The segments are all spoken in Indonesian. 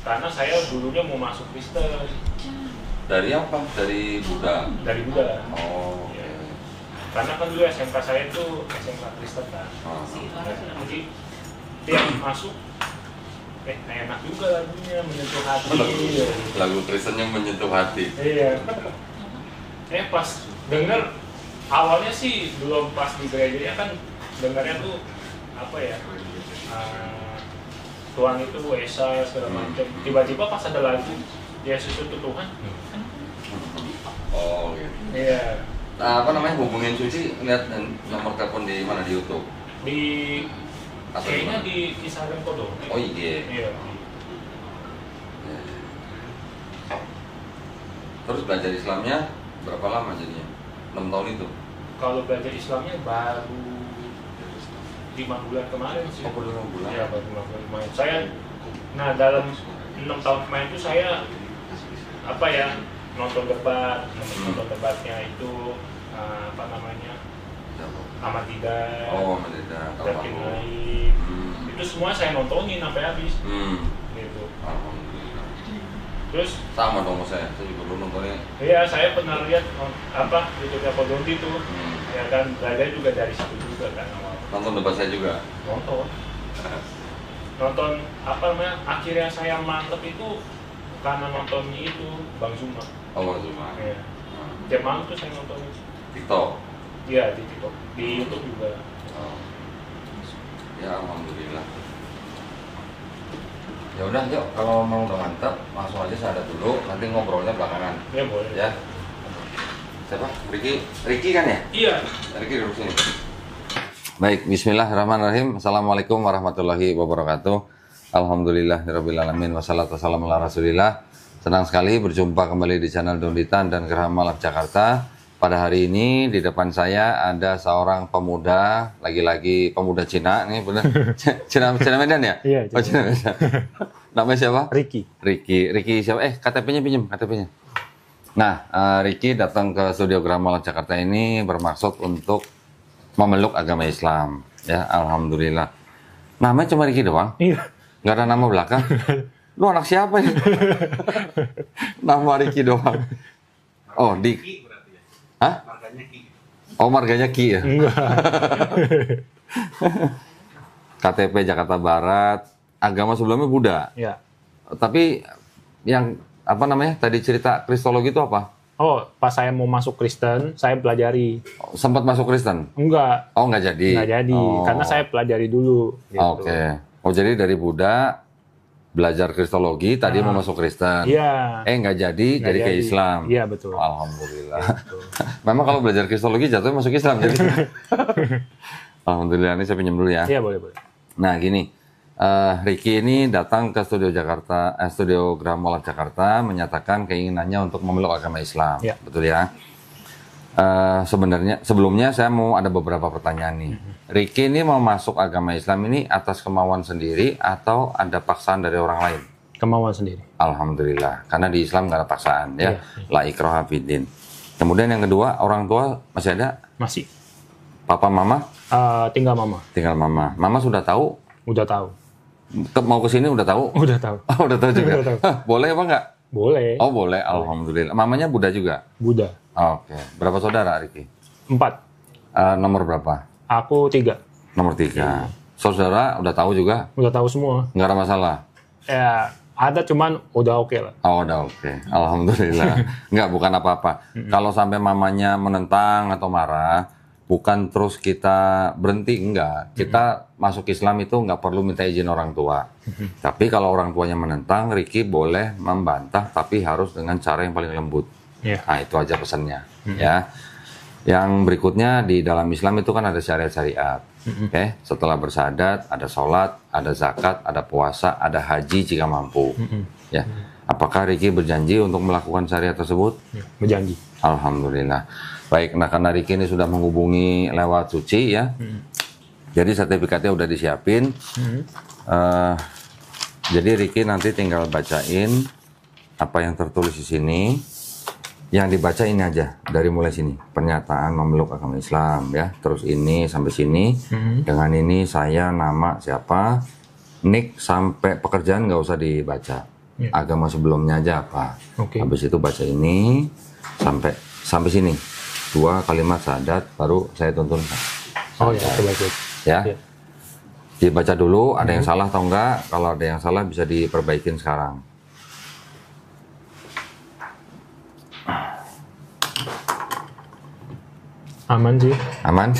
karena saya dulunya mau masuk Kristen. Dari apa? Dari Buddha? Dari Buddha. Oh, oke. Ya. Karena kan dulu SMK saya itu SMK Kristen kan. Jadi tiap masuk, enak juga lagunya, menyentuh hati. Lagu Kristen yang menyentuh hati. Iya. Pas denger, awalnya sih belum pas di gerejanya kan dengarnya tuh apa ya, Tuhan itu Esa segala macam. Tiba-tiba pas ada lagu Yesus itu Tuhan. Oh gitu. Iya. Nah, apa namanya, hubungin Suci, lihat nomor telepon di mana, di YouTube? Di Atau kayaknya di di Kisaran Kodo. Oh iya. Iya. Terus belajar Islamnya berapa lama jadinya? 6 tahun itu? Kalau belajar Islamnya baru 5 bulan kemarin sih. Oh, baru 5 bulan? Iya, baru 5 bulan kemarin. Saya, dalam 6 tahun kemarin itu saya apa ya, nonton debatnya itu apa namanya, Ahmad Didat, Oh, Ahmad Didat, Zakir Naik, itu semua saya nontonin sampai habis. Gitu. Alhamdulillah. Terus Sama dong saya juga belum nontonnya. iya, saya pernah lihat YouTube-nya Kodonti tuh, ya kan, belajar juga dari situ juga kan awal. Nonton debat saya juga? Nonton apa namanya, akhirnya saya mantep itu karena nontonnya itu Bang Zuma. Oh, Bang Zuma. Iya. Tiap malam tuh saya nonton TikTok? Iya, di TikTok, di YouTube juga. Oh. Ya, alhamdulillah. Ya udah, yuk, kalau mau udah mantap langsung aja saya ada dulu, nanti ngobrolnya belakangan. Ya boleh. Ya. Siapa? Ricky kan ya? Iya. Ricky duduk sini. Baik, bismillahirrahmanirrahim. Assalamualaikum warahmatullahi wabarakatuh. Alhamdulillahirabbil alamin, wassalatu wassalamu ala Rasulillah. Senang sekali berjumpa kembali di channel Donditan dan Gerham Malak Jakarta. Pada hari ini di depan saya ada seorang pemuda, lagi-lagi pemuda Cina, nih benar. Cina Medan ya? Iya, Cina. Oh, Cina Medan. Namanya siapa? Ricky siapa? KTP-nya pinjam, KTP-nya. Nah, Ricky datang ke studio Gerham Malak Jakarta ini bermaksud untuk memeluk agama Islam. Ya, alhamdulillah. Namanya cuma Ricky doang? Iya. Nggak ada nama belakang? Lu anak siapa ya? Nama Ricky doang. Oh, di... Hah? Marganya Ki. Oh, marganya Ki ya? Enggak. KTP Jakarta Barat, agama sebelumnya Buddha. Iya. Tapi yang apa namanya? Tadi cerita Kristologi itu apa? Oh, pas saya mau masuk Kristen, saya pelajari. Sempat masuk Kristen? Enggak. Oh, nggak jadi? Nggak jadi, Oh. karena saya pelajari dulu. Gitu. Oke. Oh, jadi dari Buddha belajar Kristologi, tadi mau masuk Kristen. Iya. Nggak jadi, jadi ke Islam. Iya, betul. Alhamdulillah. Gitu. Memang kalau belajar Kristologi jatuhnya masuk Islam. Jadi. Alhamdulillah, ini saya pinjam dulu ya. Iya, boleh. Nah, gini. Ricky ini datang ke studio studio Gerham Malak Jakarta menyatakan keinginannya untuk memeluk agama Islam. Ya. Betul ya? Sebenarnya sebelumnya saya mau ada beberapa pertanyaan nih. Ricky ini mau masuk agama Islam ini atas kemauan sendiri atau ada paksaan dari orang lain? Kemauan sendiri. Alhamdulillah, karena di Islam nggak ada paksaan ya. La ikraha fiddin. Kemudian yang kedua, orang tua masih ada? Masih. Papa, mama? Tinggal mama. Tinggal mama. Mama sudah tahu? Udah tahu. Mau ke sini udah tahu? Udah tahu. Oh, udah tahu juga. Udah tahu. Hah, boleh apa enggak? Boleh. Oh, boleh. Alhamdulillah. Mamanya Buddha juga? Buddha. Oke. Berapa saudara, Ricky? 4. Nomor berapa? Aku 3. Nomor 3. Saudara udah tahu juga? Udah tahu semua. Nggak ada masalah? Ya, ada cuman udah oke lah. Oh, udah oke. Alhamdulillah. Nggak, bukan apa-apa. Kalau sampai mamanya menentang atau marah, bukan terus kita berhenti, enggak. Kita masuk Islam itu nggak perlu minta izin orang tua. Tapi kalau orang tuanya menentang, Ricky boleh membantah, tapi harus dengan cara yang paling lembut. Yeah. Nah, itu aja pesannya. Ya. Yang berikutnya di dalam Islam itu kan ada syariat-syariat. Oke, setelah bersyahadat, ada sholat, ada zakat, ada puasa, ada haji jika mampu. Ya. Apakah Ricky berjanji untuk melakukan syariat tersebut? Ya, berjanji. Alhamdulillah. Baik, nah karena Ricky ini sudah menghubungi lewat Suci ya. Jadi sertifikatnya udah disiapin. Jadi Ricky nanti tinggal bacain apa yang tertulis di sini. Yang dibaca ini aja, dari mulai sini. Pernyataan memeluk agama Islam ya. Terus ini sampai sini. Dengan ini saya, nama, siapa, nick sampai pekerjaan nggak usah dibaca. agama sebelumnya aja apa. Oke. Habis itu baca ini sampai sini. 2 kalimat syahadat baru saya tuntun. Oh ya, coba. Ya. Dibaca dulu ada yang salah atau enggak. Kalau ada yang salah bisa diperbaikin sekarang. Aman sih. Aman?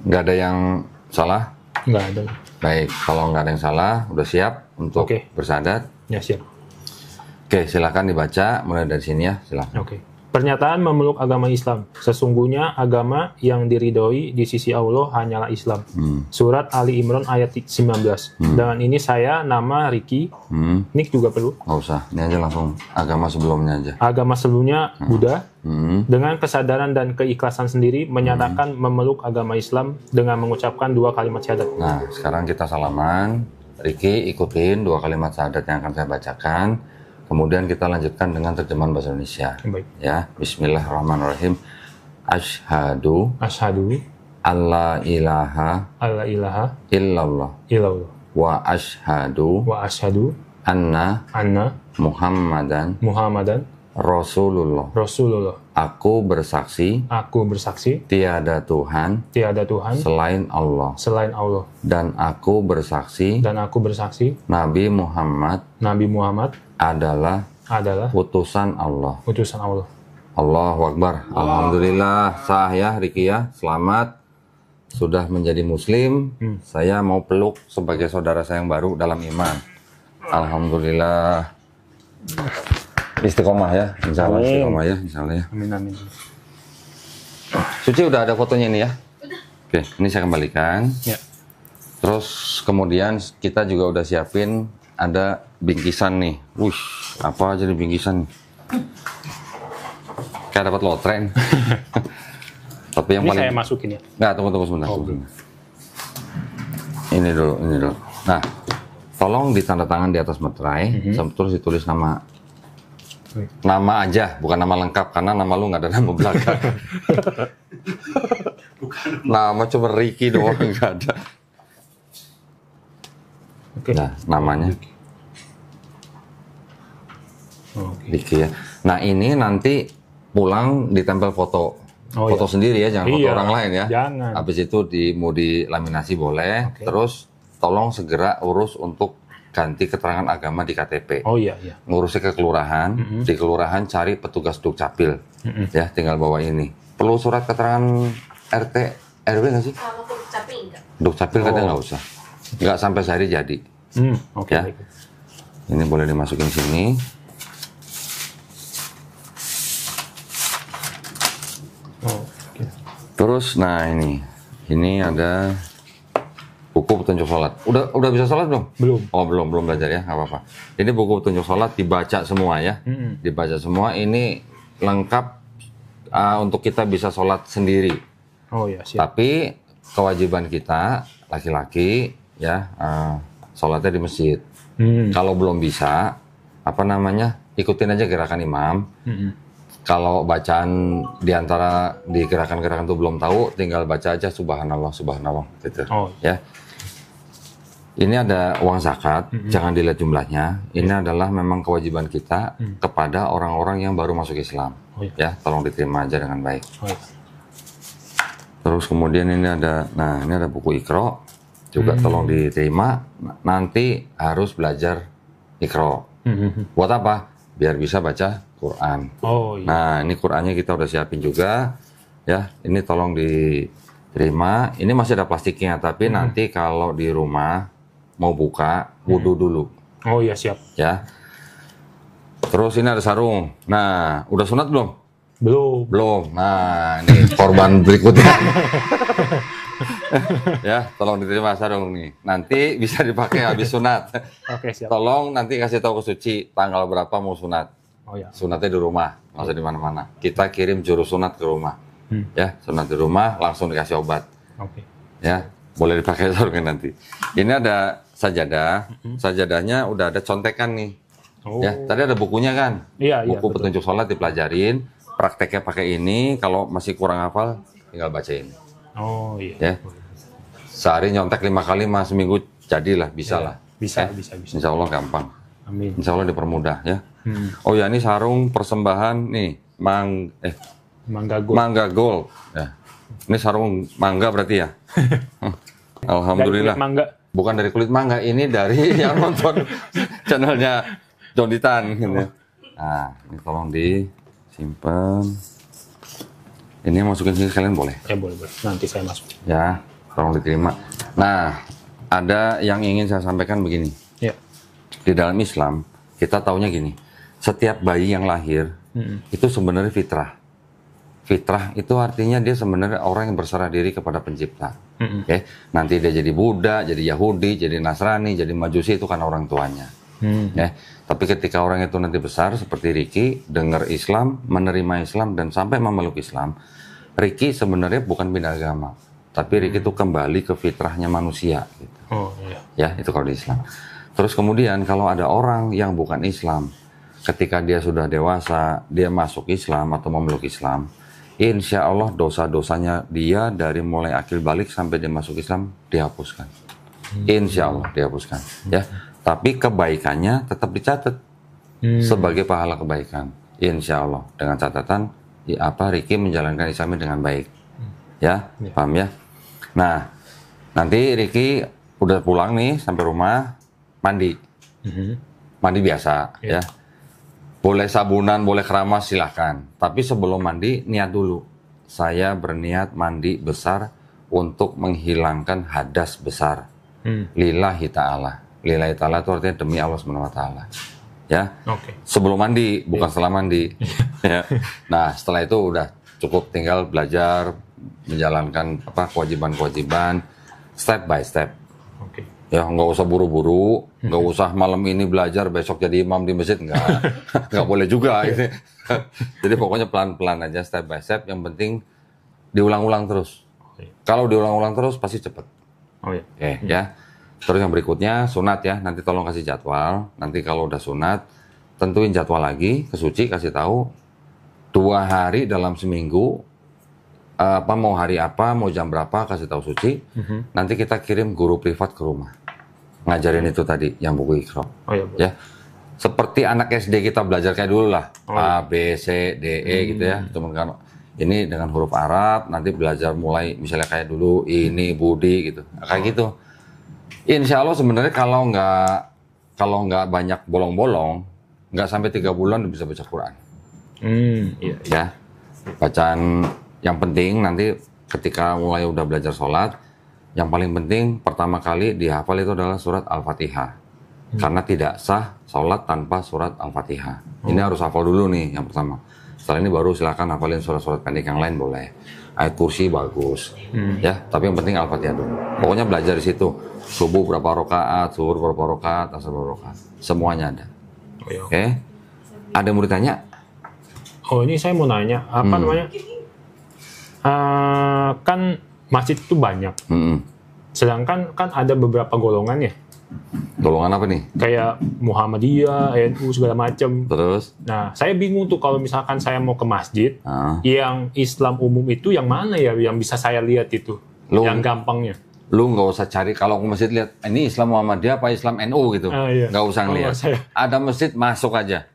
Nggak ada yang salah? Nggak ada. Baik, kalau nggak ada yang salah, udah siap untuk bersyahadat? Ya, siap. Oke, silakan dibaca mulai dari sini ya, silakan. Oke. Pernyataan memeluk agama Islam. Sesungguhnya agama yang diridhoi di sisi Allah hanyalah Islam. Surat Ali Imran ayat 19. Dengan ini saya nama Ricky. Nick juga perlu? Nggak usah, ini aja langsung agama sebelumnya aja. Agama sebelumnya Buddha. Dengan kesadaran dan keikhlasan sendiri menyatakan memeluk agama Islam dengan mengucapkan 2 kalimat syahadat. Nah, sekarang kita salaman. Ricky ikutin 2 kalimat syahadat yang akan saya bacakan. Kemudian kita lanjutkan dengan terjemahan bahasa Indonesia. Baik. Ya, Bismillahirrahmanirrahim. Asyhadu alla ilaha illallah wa asyhadu anna Muhammadan Rasulullah. Aku bersaksi tiada Tuhan selain Allah. Dan aku bersaksi Nabi Muhammad adalah utusan Allah. Allahu Akbar. Alhamdulillah sah ya Ricky ya. Selamat sudah menjadi muslim. Saya mau peluk sebagai saudara saya yang baru dalam iman. Alhamdulillah. Istiqomah ya. Insyaallah istiqomah ya, insyaallah ya. Amin. Suci udah ada fotonya ini ya? Udah. Oke, ini saya kembalikan. Ya. Terus kemudian kita juga udah siapin ada bingkisan nih. Apa aja nih bingkisan? Kayak dapat lotren. Tapi yang ini paling saya masukin ya. Nggak, tunggu sebentar. Ini dulu. Nah, tolong ditandatangan di atas materai, terus ditulis nama aja, bukan nama lengkap karena nama lu nggak ada nama belakang. Nama cuma Ricky doang, nggak ada. Nah, namanya Ricky ya. Nah, ini nanti pulang ditempel foto sendiri ya, jangan foto orang lain ya. Jangan. Habis itu mau dilaminasi boleh. Terus tolong segera urus untuk ganti keterangan agama di KTP. Ngurusnya ke kelurahan. Di kelurahan cari petugas Dukcapil. Ya, tinggal bawa ini. Perlu surat keterangan RT RW nggak sih? Kalau Dukcapil enggak. Dukcapil katanya nggak usah. Nggak sampai sehari jadi. Ya. Ini boleh dimasukin sini. Terus, nah ini ada buku petunjuk sholat. Udah bisa sholat belum? Belum. Oh belum belajar ya, nggak apa-apa. Ini buku petunjuk sholat dibaca semua ya, dibaca semua. Ini lengkap untuk kita bisa sholat sendiri. Siap. Tapi kewajiban kita laki-laki ya sholatnya di masjid. Kalau belum bisa, ikutin aja gerakan imam. Kalau bacaan di gerakan-gerakan itu belum tahu, tinggal baca aja subhanallah gitu. Ya. Ini ada uang zakat, jangan dilihat jumlahnya. Ini adalah memang kewajiban kita kepada orang-orang yang baru masuk Islam. Ya, tolong diterima aja dengan baik. Terus kemudian ini ada buku Iqra juga tolong diterima. Nanti harus belajar Iqra. Buat apa? Biar bisa baca Quran. Nah, ini Qurannya kita udah siapin juga. Ya, ini tolong diterima. Ini masih ada plastiknya, tapi nanti kalau di rumah mau buka, wudu dulu. Siap. Ya. Terus ini ada sarung. Nah, udah sunat belum? Belum. Nah, ini korban berikutnya. Ya, tolong diterima sarung nih. Nanti bisa dipakai habis sunat. Siap. Tolong nanti kasih tahu ke Suci tanggal berapa mau sunat. Sunatnya di rumah, nggak usah di mana-mana. Kita kirim juru sunat ke rumah. Ya, sunat di rumah langsung dikasih obat. Ya, boleh dipakai sarungnya nanti. Ini ada sajadah. Sajadahnya udah ada contekan nih. Ya, tadi ada bukunya kan? Buku petunjuk sholat dipelajarin. Prakteknya pakai ini. Kalau masih kurang hafal, tinggal bacain. Ya. Sehari nyontek 5 kali, seminggu jadilah, bisa lah. Bisa. Insya Allah gampang. Amin. Insya Allah dipermudah ya. Oh ya, ini sarung persembahan nih Mangga Gold. Ya. Ini sarung mangga berarti ya. Alhamdulillah. Dari kulit mangga. Bukan dari kulit mangga, ini dari yang nonton channelnya John Ditan gitu. Nah, ini tolong disimpan. Ini masukin sini sekalian boleh? Ya boleh. Nanti saya masuk. Ya, tolong diterima. Nah, ada yang ingin saya sampaikan begini. Ya. Di dalam Islam, kita taunya gini. Setiap bayi yang lahir, itu sebenarnya fitrah. Fitrah itu artinya dia sebenarnya orang yang berserah diri kepada pencipta. Oke? Nanti dia jadi Buddha, jadi Yahudi, jadi Nasrani, jadi Majusi, itu kan orang tuanya. Ya. Tapi ketika orang itu nanti besar, seperti Ricky, dengar Islam, menerima Islam, dan sampai memeluk Islam, Ricky sebenarnya bukan pindah agama. Tapi Ricky itu kembali ke fitrahnya manusia. Gitu. Oh iya. Ya, itu kalau di Islam. Terus kemudian kalau ada orang yang bukan Islam, ketika dia sudah dewasa, dia masuk Islam atau memeluk Islam, insya Allah dosa-dosanya dia dari mulai akil balik sampai dia masuk Islam dihapuskan. Insya Allah dihapuskan. Ya, tapi kebaikannya tetap dicatat sebagai pahala kebaikan. Insya Allah dengan catatan Ricky menjalankan Islamnya dengan baik. Ya, paham ya? Nah, nanti Ricky udah pulang nih sampai rumah, mandi. Mandi biasa ya. Boleh sabunan, boleh keramas, silahkan. Tapi sebelum mandi, niat dulu. Saya berniat mandi besar untuk menghilangkan hadas besar. Lillahi ta'ala. Lillahi ta'ala itu artinya demi Allah SWT. Ya. Sebelum mandi, bukan setelah mandi. Ya. Nah, setelah itu udah cukup tinggal belajar, menjalankan kewajiban-kewajiban, step by step. Ya, nggak usah buru-buru, nggak usah malam ini belajar, besok jadi imam di masjid, nggak boleh juga. Gitu. Jadi pokoknya pelan-pelan aja, step by step, yang penting diulang-ulang terus. Kalau diulang-ulang terus, pasti cepet. Ya. Terus yang berikutnya, sunat ya, nanti tolong kasih jadwal, nanti kalau udah sunat, tentuin jadwal lagi, ke Suci, kasih tahu, 2 hari dalam seminggu, mau hari apa, mau jam berapa, kasih tahu Suci, nanti kita kirim guru privat ke rumah. Ngajarin itu tadi, yang buku Iqra. Ya. Seperti anak SD kita belajar kayak dulu lah. A, B, C, D, E gitu ya. Cuman kan ini dengan huruf Arab, nanti belajar mulai misalnya kayak dulu, ini, Budi gitu. Kayak gitu. Insya Allah sebenarnya kalau nggak banyak bolong-bolong, nggak sampai 3 bulan bisa baca Quran. Ya. Bacaan yang penting nanti ketika mulai udah belajar sholat, yang paling penting pertama kali dihafal itu adalah surat Al-Fatihah. Karena tidak sah sholat tanpa surat Al-Fatihah. Ini harus hafal dulu nih yang pertama. Setelah ini baru silakan hafalin surat-surat pendek yang lain boleh. Ayat kursi bagus. Ya, tapi yang penting Al-Fatihah dulu. Pokoknya belajar di situ. Subuh berapa rakaat, zuhur berapa rakaat, asar berapa rakaat. Semuanya ada. Oke. Ada yang mau ditanya? Oh, ini saya mau nanya, apa namanya? Kan masjid itu banyak. Sedangkan kan ada beberapa golongan ya. Golongan apa nih? Kayak Muhammadiyah, NU segala macam. Terus? Nah, saya bingung tuh kalau misalkan saya mau ke masjid, yang Islam umum itu yang mana ya, yang bisa saya lihat itu, yang gampangnya. Lu nggak usah cari, kalau ke masjid lihat ini Islam Muhammadiyah apa Islam NU gitu, nggak usah ngeliat. Ada masjid masuk aja.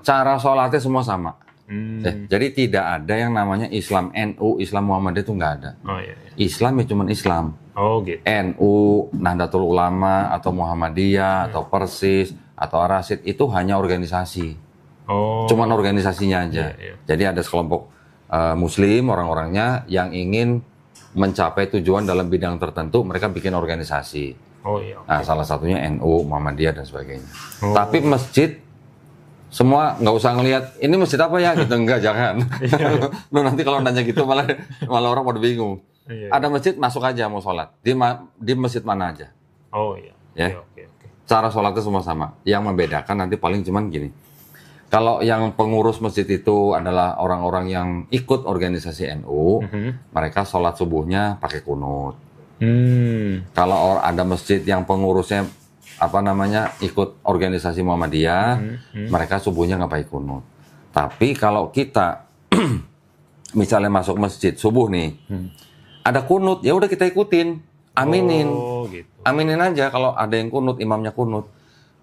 Cara sholatnya semua sama. Jadi tidak ada yang namanya Islam NU, Islam Muhammadiyah itu nggak ada. Islam ya cuma Islam. Gitu. NU, Nahdlatul Ulama, atau Muhammadiyah, atau Persis, atau Ar-Rasyid itu hanya organisasi. Cuman organisasinya aja. Jadi ada sekelompok Muslim orang-orangnya yang ingin mencapai tujuan dalam bidang tertentu, mereka bikin organisasi. Nah, salah satunya NU, Muhammadiyah dan sebagainya. Tapi masjid semua nggak usah ngelihat ini masjid apa ya gitu, enggak, jangan. Lu nanti kalau nanya gitu malah orang pada bingung. Ada masjid masuk aja mau sholat di masjid mana aja. Ya. Cara sholatnya semua sama. Yang membedakan nanti paling cuman gini. Kalau yang pengurus masjid itu adalah orang-orang yang ikut organisasi NU, mereka sholat subuhnya pakai kunut. Kalau ada masjid yang pengurusnya ikut organisasi Muhammadiyah, mereka subuhnya nggak pakai kunut. Tapi kalau kita misalnya masuk masjid subuh nih, ada kunut, ya udah kita ikutin, aminin, aminin aja kalau ada yang kunut, imamnya kunut.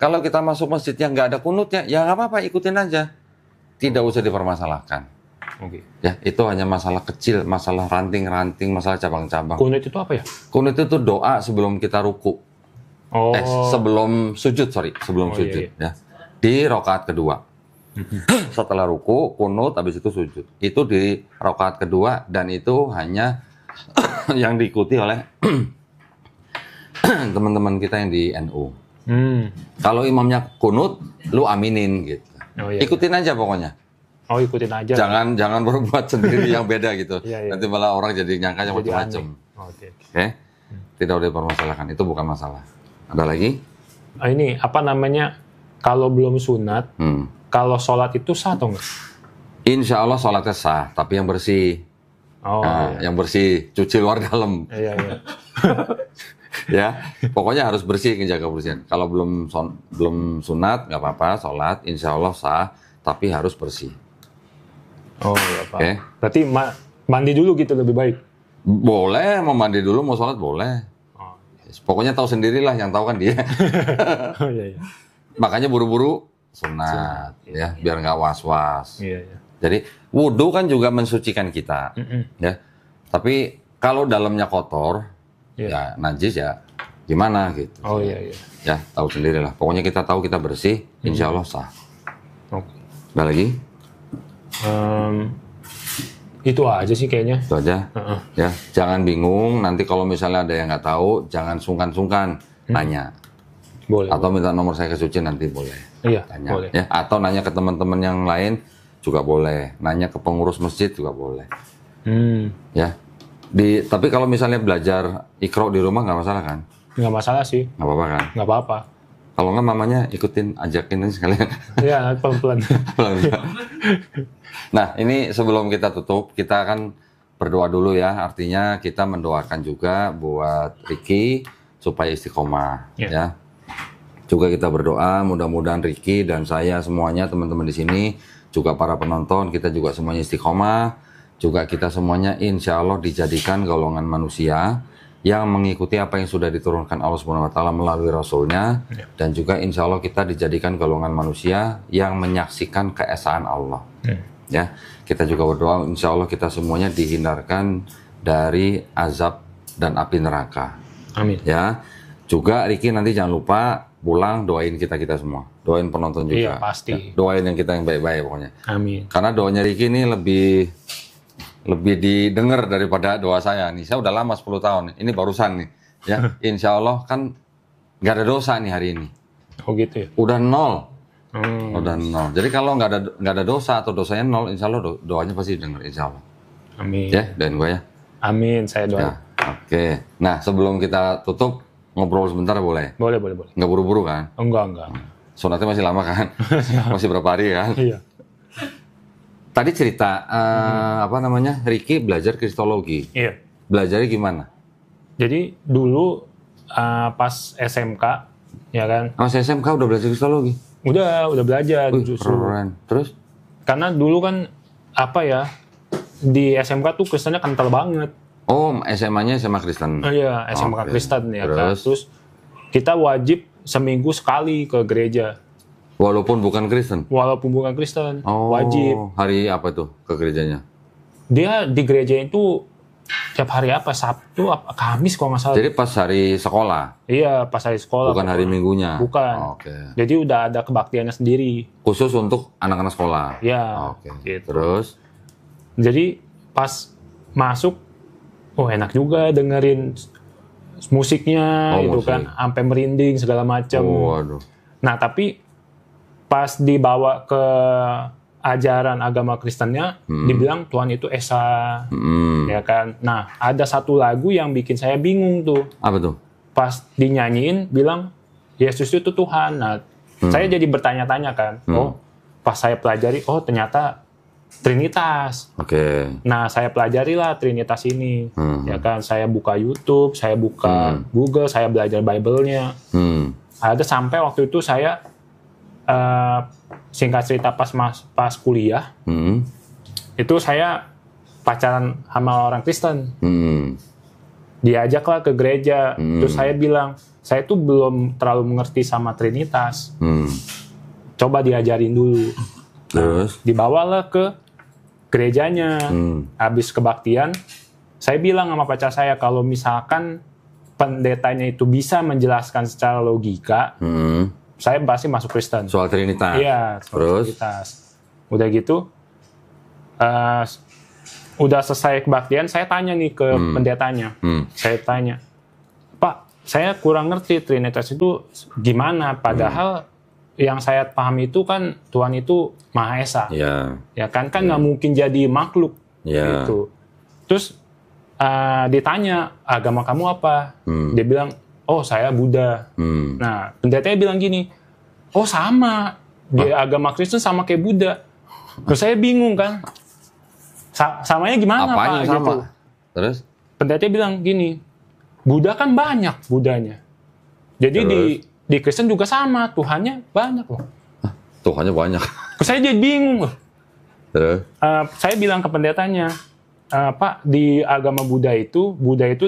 Kalau kita masuk masjid yang nggak ada kunutnya, ya nggak apa-apa, ikutin aja. Tidak usah dipermasalahkan. Oke. Ya, itu hanya masalah kecil, masalah ranting-ranting, masalah cabang-cabang. Kunut itu apa ya? Kunut itu doa sebelum kita ruku. Oh. Sebelum sujud, sebelum Oh, sujud. iya. Ya. Di rakaat kedua. Setelah ruku, kunut, habis itu sujud. Itu di rakaat kedua, dan itu hanya yang diikuti oleh teman-teman kita yang di NU. Kalau imamnya kunut, lu aminin gitu. Oh, iya, ikutin aja pokoknya. Oh, ikutin aja. Jangan berbuat sendiri yang beda gitu. Iya, iya. Nanti malah orang jadi nyangka yang Jadi macam-macam. Oke. Oke? Tidak boleh dipermasalahkan. Itu bukan masalah. Ada lagi? Ini apa namanya? Kalau belum sunat, kalau sholat itu sah atau enggak? Insya Allah sholatnya sah, tapi yang bersih. Oh, iya. Yang bersih, cuci luar dalam. Iya, iya. Ya, pokoknya harus bersih, jaga kebersihan. Kalau belum sunat, nggak apa-apa, sholat, insya Allah sah, tapi harus bersih. Oh, iya, Pak. Oke. Berarti mandi dulu gitu lebih baik? Boleh, mau mandi dulu, mau sholat boleh. Oh, Pokoknya tahu sendirilah, yang tahu kan dia. oh iya, iya. Makanya buru-buru sunat, ya, biar nggak was-was. Iya, iya. Jadi wudhu kan juga mensucikan kita, ya. Tapi kalau dalamnya kotor, ya najis ya, gimana gitu. Oh iya, iya. Ya tahu sendirilah. Pokoknya kita tahu kita bersih, insya Allah sah. Oke. Ada lagi? Itu aja sih kayaknya. Itu aja. Ya, jangan bingung. Nanti kalau misalnya ada yang nggak tahu, jangan sungkan-sungkan tanya. Boleh. Atau minta nomor saya ke Suci nanti boleh. Iya, Tanya. boleh. Ya, atau nanya ke teman-teman yang lain juga boleh. Nanya ke pengurus masjid juga boleh. Ya. Tapi kalau misalnya belajar Iqra di rumah nggak masalah kan? Nggak masalah sih. Nggak apa-apa kan? Nggak apa-apa. Kalau nggak mamanya ikutin, ajakin aja sekalian. Iya, pelan-pelan. Nah, ini sebelum kita tutup, kita akan berdoa dulu ya. Artinya kita mendoakan juga buat Ricky supaya istiqomah. Ya. Ya. Juga kita berdoa mudah-mudahan Ricky dan saya semuanya teman-teman di sini, juga para penonton, kita juga semuanya istiqomah. Juga kita semuanya insya Allah dijadikan golongan manusia yang mengikuti apa yang sudah diturunkan Allah Subhanahu Wa Taala melalui Rasulnya, dan juga insya Allah kita dijadikan golongan manusia yang menyaksikan keesaan Allah. Ya, kita juga berdoa insya Allah kita semuanya dihindarkan dari azab dan api neraka. Amin. Ya, juga Ricky nanti jangan lupa pulang doain kita semua, doain penonton juga. Iya, pasti. Ya, doain yang kita yang baik-baik pokoknya. Amin. Karena doanya Ricky ini lebih didengar daripada doa saya nih. Saya udah lama 10 tahun. Ini barusan nih. Ya, insya Allah kan nggak ada dosa nih hari ini. Oh gitu ya? Udah nol. Udah nol. Jadi kalau nggak ada dosa atau dosanya nol, insya Allah doanya pasti didengar. Insya Allah. Amin. Ya, doain gue ya. Amin, saya doa. Ya, oke. Nah, sebelum kita tutup, ngobrol sebentar boleh? Boleh. Nggak buru-buru kan? Enggak. Sunatnya masih lama kan? Masih berapa hari kan? Iya. Tadi cerita, Ricky belajar kristologi. Iya. Belajarnya gimana? Jadi dulu pas SMK, ya kan? Mas SMK udah belajar kristologi? Udah belajar justru. Keren. Terus? Karena dulu kan, di SMK tuh Kristennya kental banget. Oh, SMA-nya SMA Kristen? Iya, SMK Oke. Kristen ya Terus? kan. Terus kita wajib seminggu sekali ke gereja. Walaupun bukan Kristen? Walaupun bukan Kristen, Oh, wajib. hari apa tuh ke gerejanya? Dia di gereja itu tiap hari Sabtu, Kamis kalau nggak salah. Jadi pas hari sekolah? Iya, pas hari sekolah. Bukan hari minggunya? Bukan. Oh, oke. Jadi udah ada kebaktiannya sendiri. Khusus untuk anak-anak sekolah? Iya. Oke. Gitu. Terus? Jadi pas masuk, enak juga dengerin musiknya, musik. kan, sampai merinding segala macam. Waduh. Nah, tapi pas dibawa ke ajaran agama Kristennya, dibilang Tuhan itu Esa, ya kan. Nah, ada satu lagu yang bikin saya bingung tuh. Apa tuh? Pas dinyanyiin, bilang Yesus itu Tuhan. Nah, saya jadi bertanya-tanya kan. Pas saya pelajari, ternyata Trinitas. Oke. Nah, saya pelajarilah Trinitas ini. Ya kan, saya buka YouTube, saya buka Google, saya belajar Bible-nya. Ada sampai waktu itu saya singkat cerita pas kuliah, itu saya pacaran sama orang Kristen. Diajaklah ke gereja. Terus saya bilang, saya tuh belum terlalu mengerti sama Trinitas. Coba diajarin dulu. Terus? Dibawalah ke gerejanya. Habis kebaktian, saya bilang sama pacar saya, kalau misalkan pendetanya itu bisa menjelaskan secara logika, saya pasti masuk Kristen. Soal Trinitas? Iya, soal Terus? Trinitas. Udah gitu, udah selesai kebaktian, saya tanya nih ke pendetanya. Saya tanya, Pak, saya kurang ngerti Trinitas itu gimana, padahal yang saya pahami itu kan Tuhan itu Maha Esa. Ya. Ya kan nggak mungkin jadi makhluk. Ya. Gitu. Terus ditanya, agama kamu apa? Dia bilang, oh saya Buddha. Nah, pendetanya bilang gini, oh sama, dia agama Kristen sama kayak Buddha. Terus saya bingung kan, samanya gimana Apanya Pak? sama? Gitu. Terus? Pendetanya bilang gini, Buddha kan banyak Buddhanya. Jadi di Kristen juga sama, Tuhannya banyak loh. Tuhannya banyak. Terus saya jadi bingung loh. Terus? Saya bilang ke pendetanya, Pak, di agama Buddha itu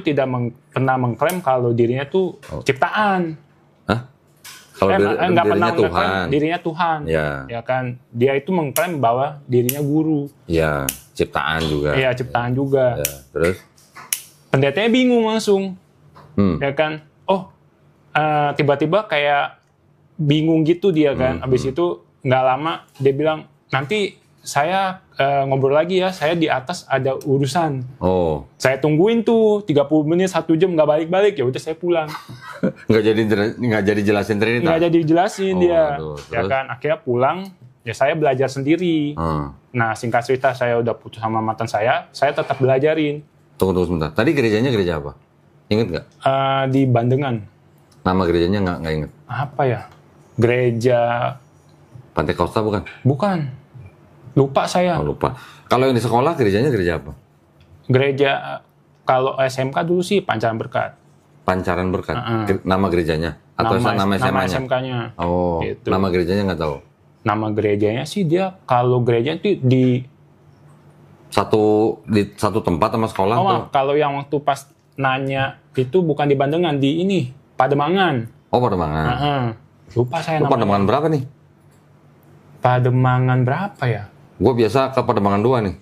tidak pernah mengklaim kalau dirinya tuh ciptaan. Hah? Kalau Nggak pernah Tuhan. mengklaim dirinya Tuhan. Ya kan, dia itu mengklaim bahwa dirinya guru. Ya, ciptaan juga. Iya, ciptaan juga. Ya. Terus? Pendetanya bingung langsung. Ya kan, tiba-tiba kayak bingung gitu dia kan. Habis itu nggak lama dia bilang, nanti saya ngobrol lagi ya, saya di atas ada urusan. Oh. Saya tungguin tuh 30 menit, 1 jam nggak balik-balik, ya udah saya pulang. nggak jadi jelasin Trinitas. Nggak jadi jelasin dia. Aduh, ya kan, akhirnya pulang, ya saya belajar sendiri. Nah, singkat cerita saya udah putus sama mantan saya tetap belajarin. Tunggu sebentar. Tadi gerejanya gereja apa? Ingat nggak? Di Bandengan. Nama gerejanya nggak inget. Apa ya? Gereja... Pantai Kosta bukan? Bukan. Lupa saya. Oh, lupa. Kalau yang di sekolah gerejanya gereja apa? Gereja, kalau SMK dulu sih Pancaran Berkat. Pancaran Berkat. Nama gerejanya? Atau nama SMA-nya? Nama SMK-nya. Oh, gitu. Nama gerejanya nggak tahu? Nama gerejanya sih dia, kalau gereja itu di satu tempat sama sekolah tuh? Kalau yang waktu pas nanya itu bukan di Bandengan, di ini, Pademangan. Oh, Pademangan. Lupa saya namanya. Pademangan berapa nih? Pademangan berapa ya? Gue biasa ke Pademangan 2 nih.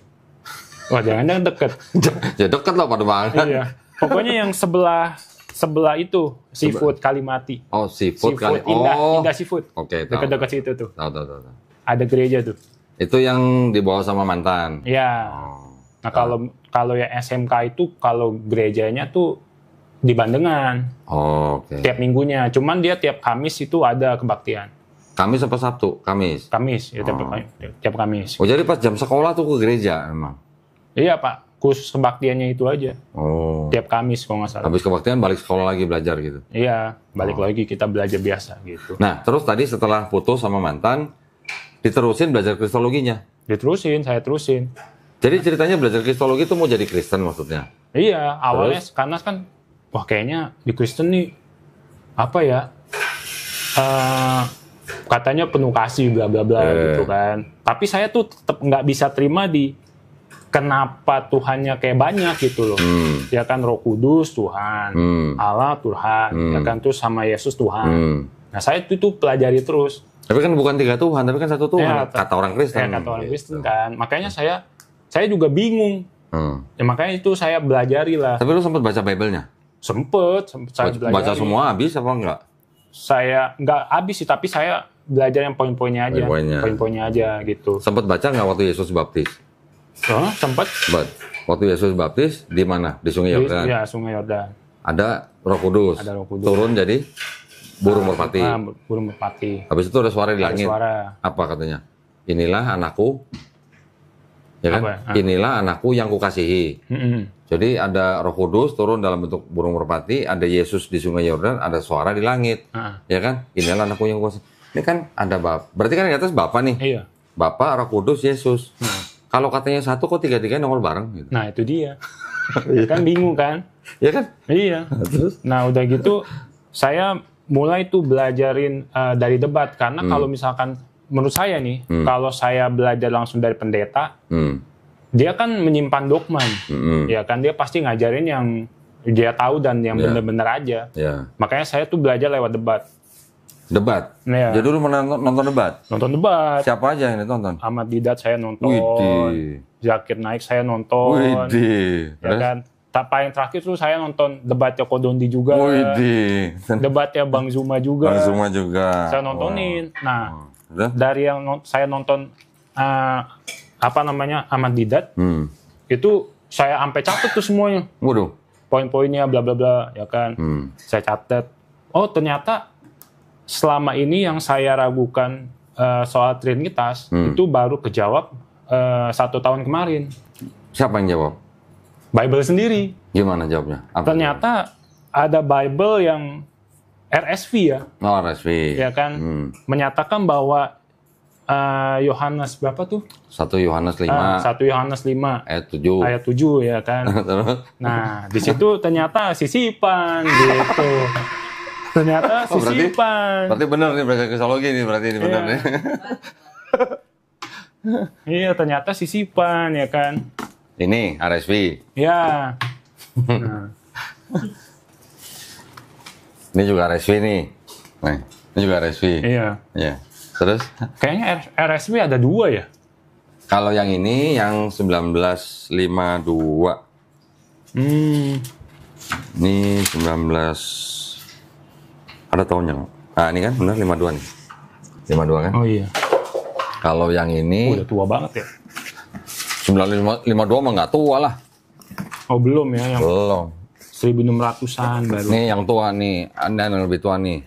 Wah, jangan-jangan deket. Ya deket lah Pademangan. Iya. Pokoknya yang sebelah itu, Seafood Kalimati. Oh, Seafood Kali. Indah Seafood. Oke, dekat-dekat situ tuh. Tahu. Ada gereja tuh. Itu yang dibawa sama mantan. Iya. Nah, kalau yang SMK itu, kalau gerejanya tuh di Bandengan. Oke. Tiap minggunya. Cuman dia tiap Kamis itu ada kebaktian. Kamis apa Sabtu? Kamis. Ya tiap Kamis. Oh, jadi pas jam sekolah tuh ke gereja emang? Iya Pak, khusus kebaktiannya itu aja. Oh. Tiap Kamis kalau nggak salah. Habis kebaktian balik sekolah lagi belajar gitu? Iya, balik lagi kita belajar biasa gitu. Nah, terus tadi setelah putus sama mantan, diterusin belajar kristologinya? Saya terusin. Jadi ceritanya belajar kristologi itu mau jadi Kristen maksudnya? Iya, awalnya karena kan, wah kayaknya di Kristen nih, apa ya, katanya penuh kasih bla bla bla gitu kan. Tapi saya tuh tetap nggak bisa terima kenapa Tuhannya kayak banyak gitu loh. Ya kan, Roh Kudus Tuhan, Allah Tuhan, ya kan, terus sama Yesus Tuhan. Nah, saya itu pelajari terus. Tapi kan bukan 3 Tuhan, tapi kan 1 Tuhan, Ya, kata orang Kristen. Kata orang Kristen kan. Makanya saya juga bingung. Ya, makanya itu saya belajari lah. Tapi lu sempat baca Bible-nya? Sempet saya belajari. Baca semua habis apa enggak? Saya nggak habis sih, tapi saya belajar yang poin-poinnya aja. Poin-poinnya aja gitu. Sempat baca nggak waktu Yesus baptis? Sempat. Waktu Yesus baptis di mana? Di Sungai Yordan? Iya, Sungai Yordan. Ada Roh Kudus. Turun jadi burung merpati. Burung merpati. Habis itu ada suara di langit. Apa katanya? Inilah anakku. Ya kan? Inilah anakku yang kukasihi. Jadi ada Roh Kudus turun dalam bentuk burung merpati, ada Yesus di Sungai Yordan, ada suara di langit. Ya kan? Inilah anakku yang kukasihi. Ini kan ada berarti kan di atas Bapa nih. Iya. Bapa, Roh Kudus, Yesus. Kalau katanya 1 kok 3-3 nongol bareng gitu. Nah, itu dia. Kan bingung kan? Ya kan? Iya. Terus? Nah, udah gitu saya mulai tuh belajarin dari debat, karena kalau misalkan menurut saya nih, kalau saya belajar langsung dari pendeta, dia kan menyimpan dogma, ya kan, dia pasti ngajarin yang dia tahu dan yang Ya. benar-benar aja. Ya. Makanya saya tuh belajar lewat debat. Debat. Ya. Jadi dulu nonton debat. Nonton debat. Siapa aja yang ditonton? Ahmad Didat saya nonton. Widih. Zakir Naik saya nonton. Widih. Ya kan. Paling terakhir tuh saya nonton debatnya Kodondi juga. Widih. Debatnya Bang Zuma juga. Bang Zuma juga. Saya nontonin. Nah, Udah? dari yang saya nonton Ahmad Didat, itu saya sampai catat tuh semuanya. Waduh. Poin-poinnya bla bla bla, ya kan. Saya catat. Oh, ternyata selama ini yang saya ragukan soal Trinitas itu baru kejawab 1 tahun kemarin. Siapa yang jawab? Bible sendiri. Gimana jawabnya? Apa Ternyata ada Bible yang RSV ya. Oh, RSV. Ya kan, menyatakan bahwa Yohanes berapa tuh? 1 Yohanes 5 1 Yohanes 5 ayat 7. ayat 7 ya kan. Terus? Nah, di situ ternyata sisipan gitu. Ternyata sisipan. Berarti benar nih belajar kristologi nih, berarti ini benar nih. Iya, ternyata sisipan ya kan. Ini RSV. Ya. Nah, Ini juga RSV nih. Nih, ini juga RSV. iya. Iya. Terus Kayaknya RSV ada 2 ya? kalau yang ini yang 1952. Ini 19 ada tahunnya. Nah, ini kan benar 52 nih. 52 kan? Oh iya. Kalau yang ini Udah tua banget ya. 1952 mah nggak tua lah. Oh, belum ya, yang Belum. 1600-an baru. Nih yang tua nih, Anda yang lebih tua nih.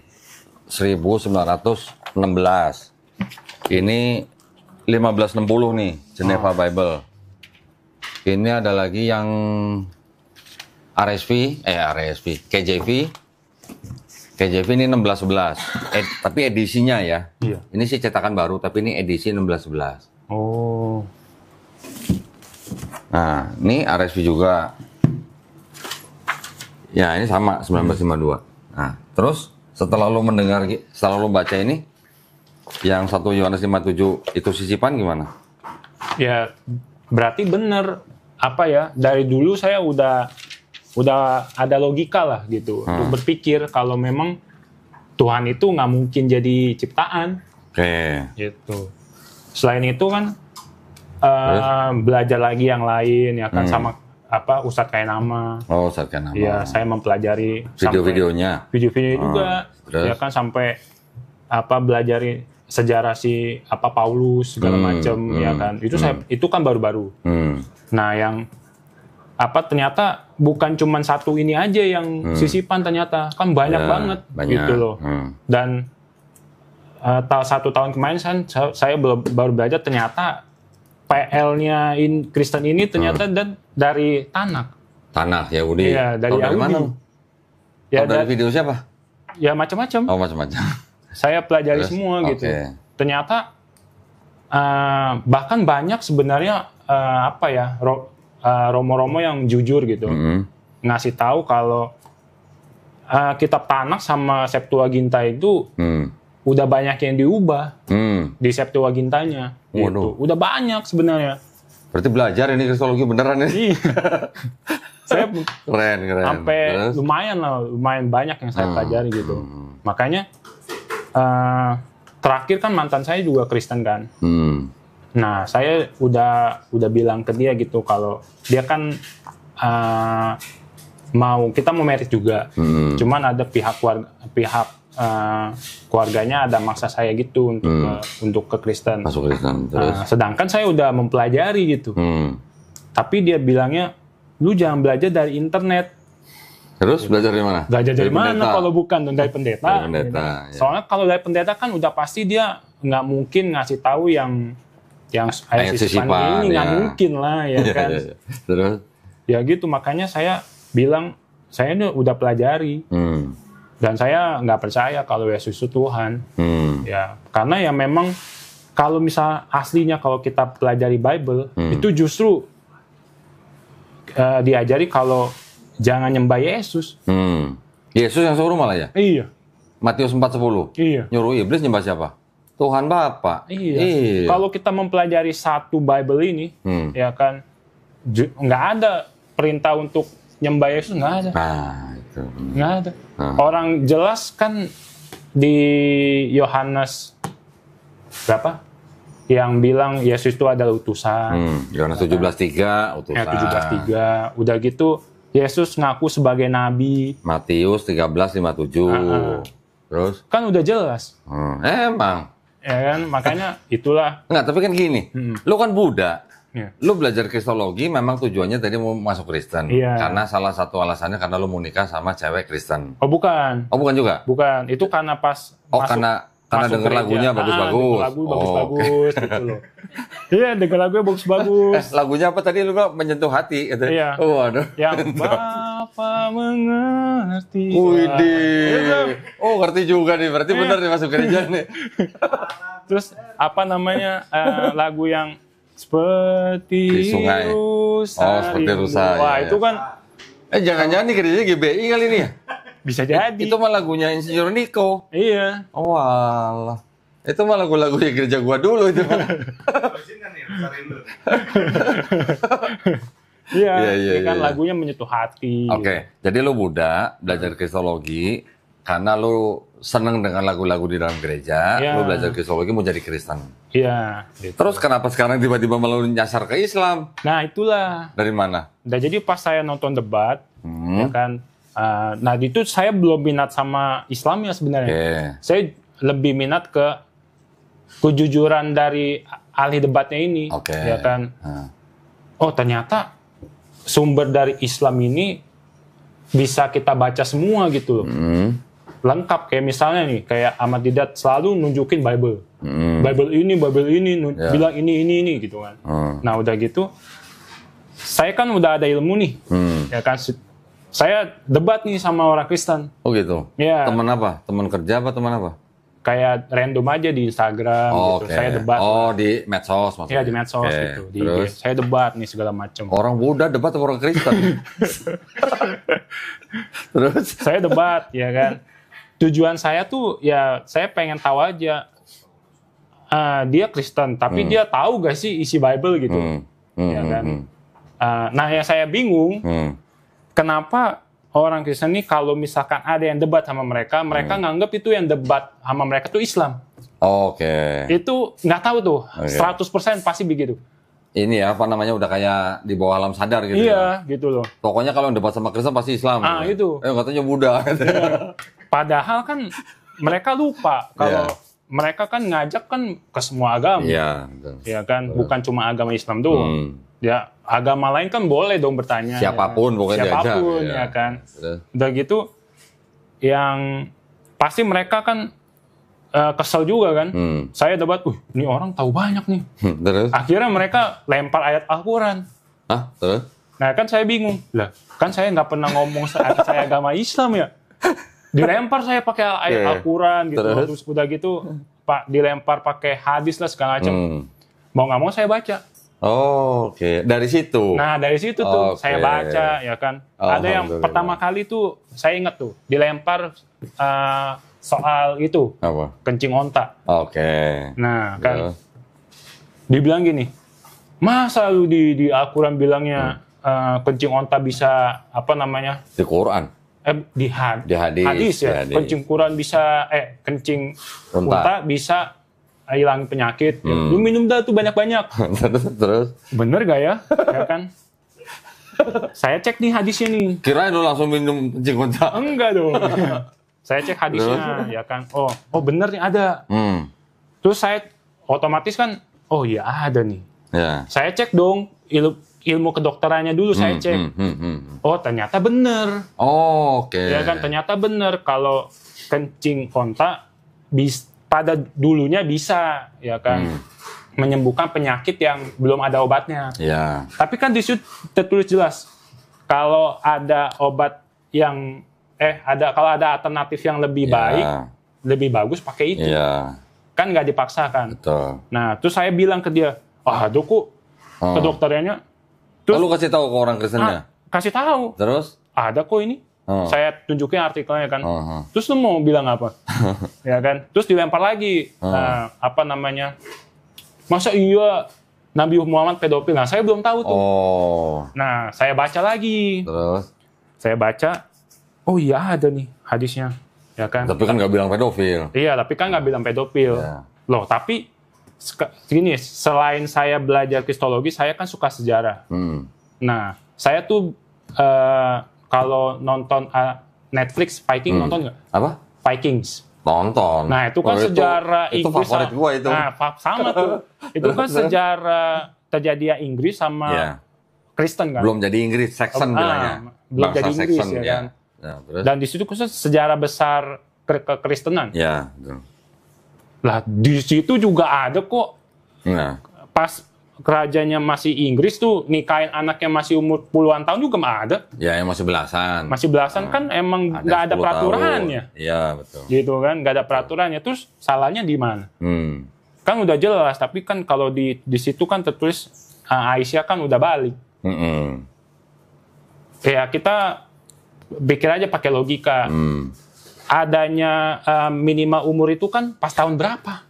1916. Ini 1560 nih, Geneva Bible. Ini ada lagi yang RSV, KJV. KJV ini 1611. Tapi edisinya ya. Iya. Ini sih cetakan baru, tapi ini edisi 1611. Oh. Nah, ini RSV juga. Ya, ini sama 1952. Nah, terus setelah lo baca ini yang 1 Yohanes 5:7 itu sisipan gimana? Ya, berarti bener apa ya? Dari dulu saya udah ada logika lah gitu untuk berpikir kalau memang Tuhan itu nggak mungkin jadi ciptaan. Oke. Gitu. Selain itu kan belajar lagi yang lain ya kan sama Ustadz Kainama. Oh, Ustadz Kainama. Iya, saya mempelajari video-videonya. Video-video juga. Terus? Ya kan sampai belajari sejarah si Paulus segala macam ya kan. Itu kan baru-baru. Nah, yang ternyata bukan cuma satu ini aja yang sisipan, ternyata kan banyak banget gitu loh. Dan 1 tahun kemarin saya baru belajar ternyata PL-nya Kristen ini ternyata dari Tanakh. Tanakh Yahudi. Iya, dari Yahudi. Mana? Ya, dari video siapa? Ya macam-macam. Oh, macam-macam. Saya pelajari semua gitu. Ternyata bahkan banyak sebenarnya romo-romo yang jujur gitu. Ngasih tahu kalau kitab Tanakh sama Septuaginta itu udah banyak yang diubah di Septuagintanya. Gitu. Udah banyak sebenarnya. Berarti belajar ini kristologi beneran ya? Saya keren. Sampai lumayan banyak yang saya pelajari gitu. Makanya terakhir kan mantan saya juga Kristen kan. Nah, saya udah bilang ke dia gitu kalau dia kan kita mau merit juga. Cuman ada pihak keluarganya ada maksa saya gitu untuk ke Kristen. Masuk Kristen terus. Sedangkan saya udah mempelajari gitu. Tapi dia bilangnya, lu jangan belajar dari internet. Terus belajar dari mana? Belajar dari mana kalau bukan dari pendeta? Dari pendeta. Ya. Soalnya kalau dari pendeta kan udah pasti dia nggak mungkin ngasih tahu yang ayat sisipan ini nggak mungkin lah ya kan. Terus? Ya gitu, makanya saya bilang saya ini udah pelajari. Dan saya nggak percaya kalau Yesus itu Tuhan. Ya, karena ya memang kalau misal aslinya kalau kita pelajari Bible itu justru diajari kalau jangan nyembah Yesus. Yesus yang suruh malah ya? Iya. Matius 4:10. Iya. Nyuruh iblis nyembah siapa? Tuhan Bapa. Iya. Kalau kita mempelajari satu Bible ini, ya kan, nggak ada perintah untuk nyembah Yesus, nggak ada. Nah, itu. Nggak ada. Orang jelas kan di Yohanes berapa? Yang bilang Yesus itu adalah utusan. Yohanes 17:3 utusan. Ya, 17:3. Udah gitu Yesus ngaku sebagai nabi. Matius 13:57. Terus? Kan udah jelas. Emang. Ya kan, makanya itulah. Enggak, tapi kan gini. Lu kan Buddha. Ya. Lu belajar Kristologi memang tujuannya tadi mau masuk Kristen. Iya. Karena salah satu alasannya karena lu mau nikah sama cewek Kristen. Oh bukan. Oh bukan juga? Bukan. Itu karena pas Oh masuk, karena denger gereja. lagunya bagus-bagus. Denger lagu bagus-bagus gitu loh. Iya, denger lagunya bagus-bagus. Lagunya apa tadi lu bilang menyentuh hati gitu. Iya. Oh, aduh. Yang Bapa mengerti. Widih. Oh, ngerti juga nih. Berarti benar nih masuk gereja nih. Terus apa namanya lagu yang seperti Di sungai. rusa. Seperti rusa. Wah, Ya, itu kan jangan-jangan nih gerejanya GBI kali ini ya? bisa jadi. Itu mah lagunya Insinyur Niko. Iya. Oh, alah. Itu mah lagu-lagu yang gereja gua dulu itu. Iya, Iya, ini kan iya. lagunya menyentuh hati. Oke, jadi lu Buddha, belajar Kristologi, karena lu seneng dengan lagu-lagu di dalam gereja, Iya. lu belajar Kristologi mau jadi Kristen. Iya. Gitu. Terus kenapa sekarang tiba-tiba malah lu nyasar ke Islam? Nah itulah. Dari mana? Nah jadi pas saya nonton debat, ya kan, nah itu saya belum minat sama Islam ya sebenarnya. Oke. Saya lebih minat ke kejujuran dari ahli debatnya ini, Oke. ya kan. Oh ternyata sumber dari Islam ini bisa kita baca semua gitu loh. Lengkap kayak misalnya nih, kayak Ahmad Didat selalu nunjukin Bible. Bible ini Ya. bilang ini gitu kan. Nah udah gitu, saya kan udah ada ilmu nih, ya kan. Saya debat nih sama orang Kristen. Oh gitu. Ya. Teman apa? Teman kerja apa teman apa? Kayak random aja di Instagram gitu. Oke. Saya debat. Oh, di medsos maksudnya. Ya di medsos Oke. gitu. Di Terus saya debat nih segala macam. orang Buddha debat sama orang Kristen. Terus Saya debat, ya kan. Tujuan saya tuh ya saya pengen tahu aja. Dia Kristen, tapi dia tahu gak sih isi Bible gitu, ya kan. Nah yang saya bingung, kenapa orang Kristen ini kalau misalkan ada yang debat sama mereka, mereka nganggap itu yang debat sama mereka tuh Islam. Oke. Itu nggak tahu tuh, Oke. 100% pasti begitu. Ini ya, apa namanya, udah kayak di bawah alam sadar gitu ya. Iya, gitu loh. Pokoknya kalau yang debat sama Kristen pasti Islam. Itu. Katanya Buddha. Padahal kan mereka lupa kalau mereka kan ngajak kan ke semua agama. Iya. Betul. Ya kan, bukan cuma agama Islam doang. Ya, agama lain kan boleh dong bertanya. Siapapun ya. pokoknya Siapapun, diajak, ya kan. Terus. Udah gitu, yang pasti mereka kan kesel juga kan. Saya debat, ini orang tahu banyak nih. Terus? Akhirnya mereka lempar ayat Al-Quran. Hah? Terus? Nah kan saya bingung, lah kan saya nggak pernah ngomong saya agama Islam ya. Dilempar saya pakai ayat Al-Quran gitu. Terus udah gitu, Pak dilempar pakai hadis lah segala macam. Mau nggak mau saya baca. Oh, oke. Dari situ? Nah dari situ tuh saya baca, ya kan. Ada yang pertama kali tuh, saya ingat tuh, dilempar soal itu, Apa? kencing onta. Oke. Nah kan, dibilang gini, masa lu di Al-Quran bilangnya kencing onta bisa, apa namanya, Di Quran? di hadis ya, Hadis. kencing Quran bisa, kencing unta bisa hilangin penyakit. Ya. Lu minum dah tuh banyak-banyak. Terus? Bener gak ya? Ya kan? Saya cek nih hadisnya nih. Kirain lu langsung minum kencing onta? Enggak dong. Saya cek hadisnya, ya kan. Oh bener nih ada. Terus saya otomatis kan, oh iya ada nih. Ya. Saya cek dong ilmu kedokterannya dulu, saya cek. Oh ternyata bener. Oh, oke. Ya kan, ternyata bener kalau kencing onta pada dulunya bisa, ya kan, menyembuhkan penyakit yang belum ada obatnya. Ya. Tapi kan di situ tertulis jelas kalau ada obat yang kalau ada alternatif yang lebih baik, lebih bagus pakai itu. Iya. Kan nggak dipaksakan. Betul. Nah, terus saya bilang ke dia, aduh kok ke dokternya. Terus lu kasih tahu ke orang Kristennya? Kasih tahu. Terus? Ada kok ini. Saya tunjukin artikelnya kan. Terus lu mau bilang apa? Ya kan? Terus dilempar lagi. Apa namanya? Masa iya Nabi Muhammad pedofil? Nah, saya belum tahu tuh. Oh. Nah, saya baca lagi. Terus? Saya baca, oh iya ada nih hadisnya, ya kan? Tapi kan nggak bilang pedofil. Iya, tapi kan nggak bilang pedofil. Ya. Loh, tapi gini, selain saya belajar kristologi, saya kan suka sejarah. Nah, saya tuh kalau nonton Netflix Viking nonton nggak? Apa? Vikings. Nonton. Nah, itu kan sejarah itu Inggris. favorit gua itu. Nah, sama tuh. Itu kan sejarah terjadinya Inggris sama Kristen kan. Belum jadi Inggris, Saxon bilangnya. Belum Bangsa jadi Inggris Saxon, ya kan. Ya, terus? Dan di situ khusus sejarah besar kekristenan. Ya, betul. Lah di situ juga ada kok. Nah, Pas kerajaannya masih Inggris tuh nikahin anaknya masih umur puluhan tahun juga mah ada. ya yang masih belasan. Masih belasan kan emang nggak ada 10 peraturannya. tahun. Iya, betul. Gitu kan, nggak ada peraturannya. Terus salahnya di mana? Kan udah jelas, tapi kan kalau di situ kan tertulis Aisyah kan udah balik. Ya kita pikir aja pakai logika. Adanya minimal umur itu kan pas tahun berapa?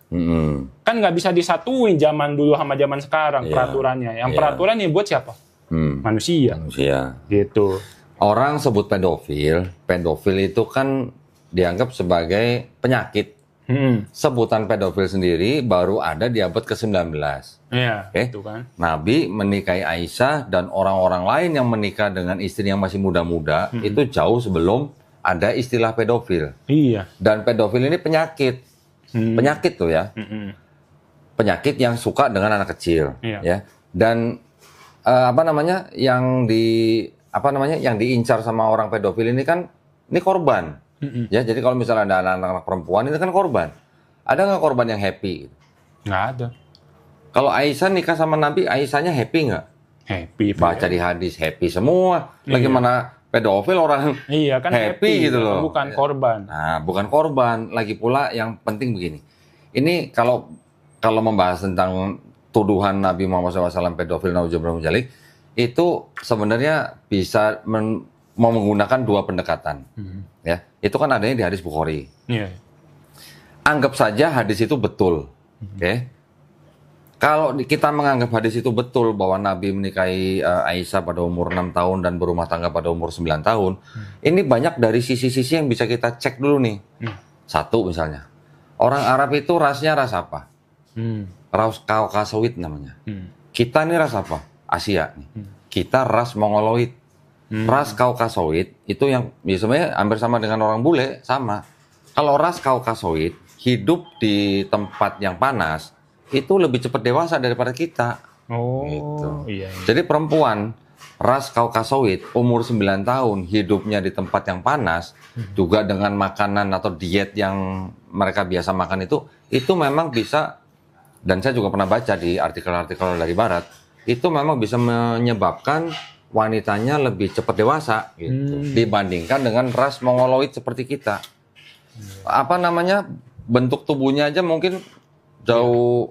Kan nggak bisa disatuin zaman dulu sama zaman sekarang peraturannya. Yang peraturan ini buat siapa? Manusia. Gitu. Orang sebut pedofil itu kan dianggap sebagai penyakit. Sebutan pedofil sendiri baru ada di abad ke-19. Iya, itu kan. Nabi menikahi Aisyah dan orang-orang lain yang menikah dengan istri yang masih muda-muda itu jauh sebelum ada istilah pedofil. Iya. Dan pedofil ini penyakit. Penyakit tuh ya. Penyakit yang suka dengan anak kecil, ya. Dan yang diincar sama orang pedofil ini kan ini korban. Ya, jadi kalau misalnya ada anak-anak perempuan itu kan korban. Ada nggak korban yang happy? Nggak ada. Kalau Aisyah nikah sama Nabi, Aisyahnya happy nggak? Happy. Baca di hadis happy semua. Lagi mana pedofil orang kan happy gitu loh. Bukan korban. Nah, bukan korban. Lagi pula yang penting begini. Ini kalau membahas tentang tuduhan Nabi Muhammad SAW pedofil nauzubillah min dzalik, itu sebenarnya bisa mau menggunakan dua pendekatan. Ya, itu kan adanya di hadis Bukhari. Anggap saja hadis itu betul. Oke. Kalau kita menganggap hadis itu betul bahwa Nabi menikahi Aisyah pada umur 6 tahun dan berumah tangga pada umur 9 tahun, ini banyak dari sisi-sisi yang bisa kita cek dulu nih. Satu misalnya, orang Arab itu rasnya ras apa? Ras Kaukasoid namanya. Kita nih ras apa? Asia nih. Kita ras Mongoloid. Ras Kaukasoid itu yang sebenarnya hampir sama dengan orang bule, sama. Kalau ras Kaukasoid hidup di tempat yang panas, itu lebih cepat dewasa daripada kita. Gitu. Iya. Jadi perempuan ras Kaukasoid umur 9 tahun hidupnya di tempat yang panas, juga dengan makanan atau diet yang mereka biasa makan itu memang bisa, dan saya juga pernah baca di artikel-artikel dari barat, itu memang bisa menyebabkan wanitanya lebih cepat dewasa gitu dibandingkan dengan ras Mongoloid seperti kita. Bentuk tubuhnya aja mungkin jauh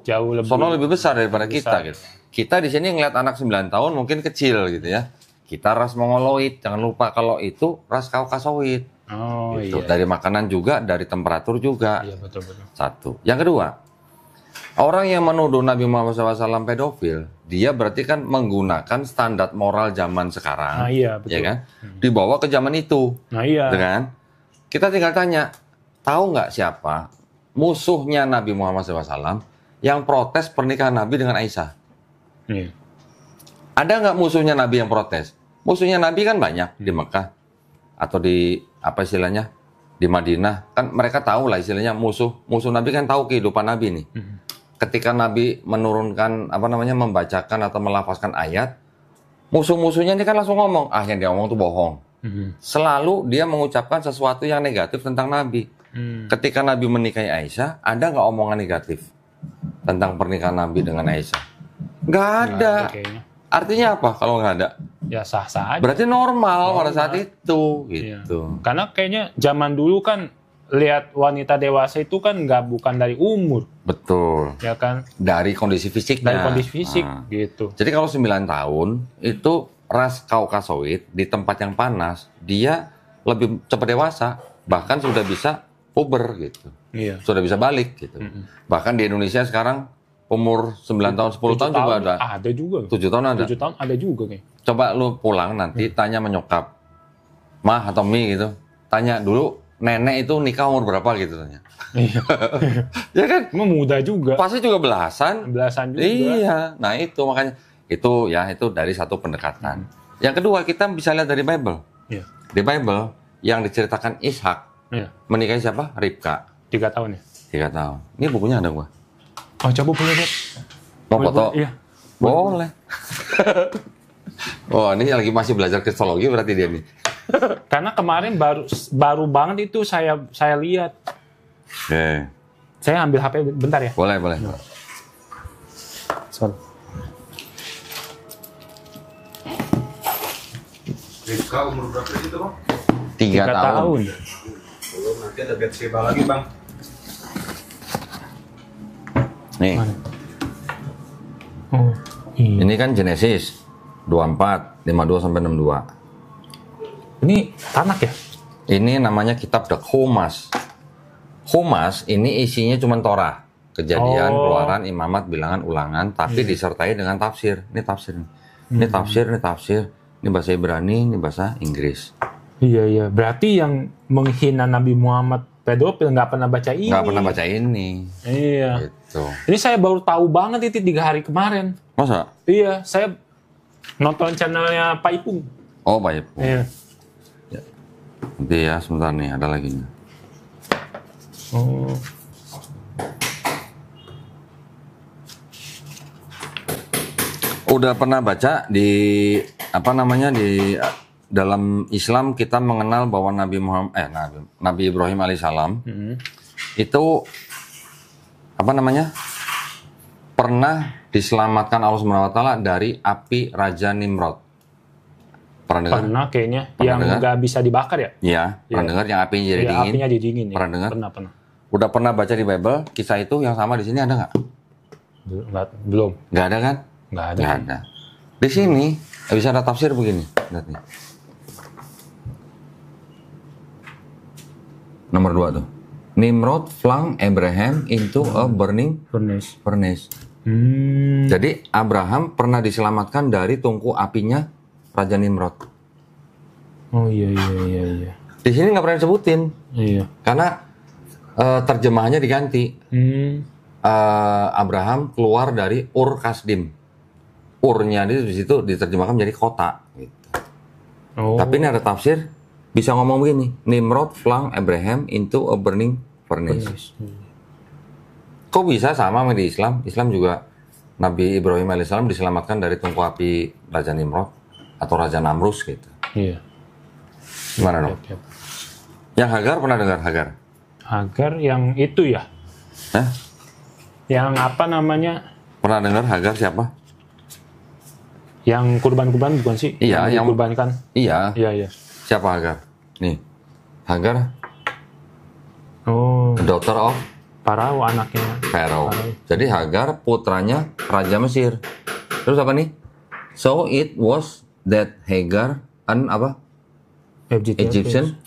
lebih besar daripada kita gitu. Kita di sini ngeliat anak 9 tahun mungkin kecil gitu ya. Kita ras Mongoloid, jangan lupa kalau itu ras Kaukasoid. Gitu. Dari makanan juga, dari temperatur juga. Iya, betul. Satu. Yang kedua, orang yang menuduh Nabi Muhammad SAW pedofil, dia berarti kan menggunakan standar moral zaman sekarang. Iya, betul. Ya kan? Dibawa ke zaman itu. Iya. Kan? Kita tinggal tanya, tahu nggak siapa musuhnya Nabi Muhammad SAW yang protes pernikahan Nabi dengan Aisyah? Ada nggak musuhnya Nabi yang protes? Musuhnya Nabi kan banyak di Mekah atau di di Madinah. Kan mereka tahu lah istilahnya musuh Nabi kan tahu kehidupan Nabi nih. Ketika Nabi menurunkan membacakan atau melafazkan ayat, musuh-musuhnya ini kan langsung ngomong, yang dia ngomong itu bohong. Selalu dia mengucapkan sesuatu yang negatif tentang Nabi. Ketika Nabi menikahi Aisyah, ada nggak omongan negatif tentang pernikahan Nabi dengan Aisyah? Nggak ada. Artinya apa kalau nggak ada? Ya sah-sah aja. Berarti normal pada saat itu, gitu. Iya. Karena kayaknya zaman dulu kan lihat wanita dewasa itu kan bukan dari umur. Betul. Ya kan? Dari kondisi fisiknya. Dari kondisi fisik, gitu. Jadi kalau 9 tahun itu ras Kaukasoid di tempat yang panas, dia lebih cepat dewasa, bahkan sudah bisa puber gitu. Iya. Sudah bisa balik gitu. Bahkan di Indonesia sekarang umur 9 tahun, 10 tahun juga ada. Ada juga. 7 tahun ada. 7 tahun ada juga nih. Coba lu pulang nanti tanya menyokap. mah atau mi gitu. Tanya dulu nenek itu nikah umur berapa gitu tanya. Iya. Ya kan? Emang muda juga. Pasti juga belasan. Belasan juga. Iya. Nah itu makanya itu dari satu pendekatan. Yang kedua kita bisa lihat dari Bible. Iya. Di Bible yang diceritakan Ishak menikahi siapa? Ribka. 3 tahun ya. 3 tahun. Ini bukunya ada gua. Oh coba punya lihat. Mau foto? Iya. Boleh. Oh ini lagi masih belajar kristologi berarti dia nih. Karena kemarin baru banget itu saya lihat. Oke. Saya ambil HP bentar ya. Boleh. Sorry. Rifka umur berapa itu bang? 3 tahun. Belum, nanti ada Bathsheba lagi bang. Nih, Mana? Oh, iya. ini kan Genesis 24, 52 sampai 62. Ini tanak ya? Ini namanya kitab The Humas. Humas ini isinya cuma Torah, Kejadian, Keluaran, Imamat, Bilangan, Ulangan, tapi disertai dengan tafsir. Ini tafsir. Ini tafsir. Ini bahasa Ibrani, ini bahasa Inggris. Iya. Berarti yang menghina Nabi Muhammad pedofil nggak pernah baca ini. Nggak pernah baca ini. Iya. Gitu. Ini saya baru tahu banget itu 3 hari kemarin. Masa? Iya, saya nonton channelnya Pak Ipung. Oh, baik. Iya. Nanti ya, sebentar nih, ada lagi nih. Oh. Udah pernah baca di di dalam Islam kita mengenal bahwa Nabi Ibrahim alaihissalam itu pernah diselamatkan Allah Subhanahu wa taala dari api Raja Nimrod. Pernah dengar? Pernah kayaknya. Pernah Yang dengar? nggak bisa dibakar ya? Iya, pernah dengar yang apinya jadi Iya, dingin. apinya jadi dingin. Pernah dengar? Pernah. Udah pernah baca di Bible kisah itu yang sama di sini ada nggak? Belum. Nggak ada kan? Nggak ada. Nggak ada. Di sini bisa ada tafsir begini. Lihat nih. Nomor 2 tuh. Nimrod flung Abraham into a burning furnace. Jadi Abraham pernah diselamatkan dari tungku apinya Raja Nimrod. Oh iya. Di sini nggak pernah disebutin. Iya. Karena terjemahannya diganti. Abraham keluar dari Ur Kasdim. Urnya di situ diterjemahkan menjadi kota. Gitu. Oh. Tapi ini ada tafsir bisa ngomong begini. Nimrod flung Abraham into a burning furnace. Kok bisa sama di Islam? Islam juga Nabi Ibrahim alaihissalam diselamatkan dari tungku api Raja Nimrod atau Raja Namrus gitu. Iya. Gimana dong? Oke. Yang Hagar pernah dengar Hagar? Hagar yang itu ya? Hah? Yang apa namanya? Pernah dengar Hagar siapa? Yang kurban-kurban bukan sih? Iya, yang dikurbankan. Iya. Iya. Siapa Hagar? Nih. Hagar, Oh, daughter of Farao anaknya. Pharaoh. Jadi Hagar putranya Raja Mesir. Terus apa nih? So it was that Hagar Egyptian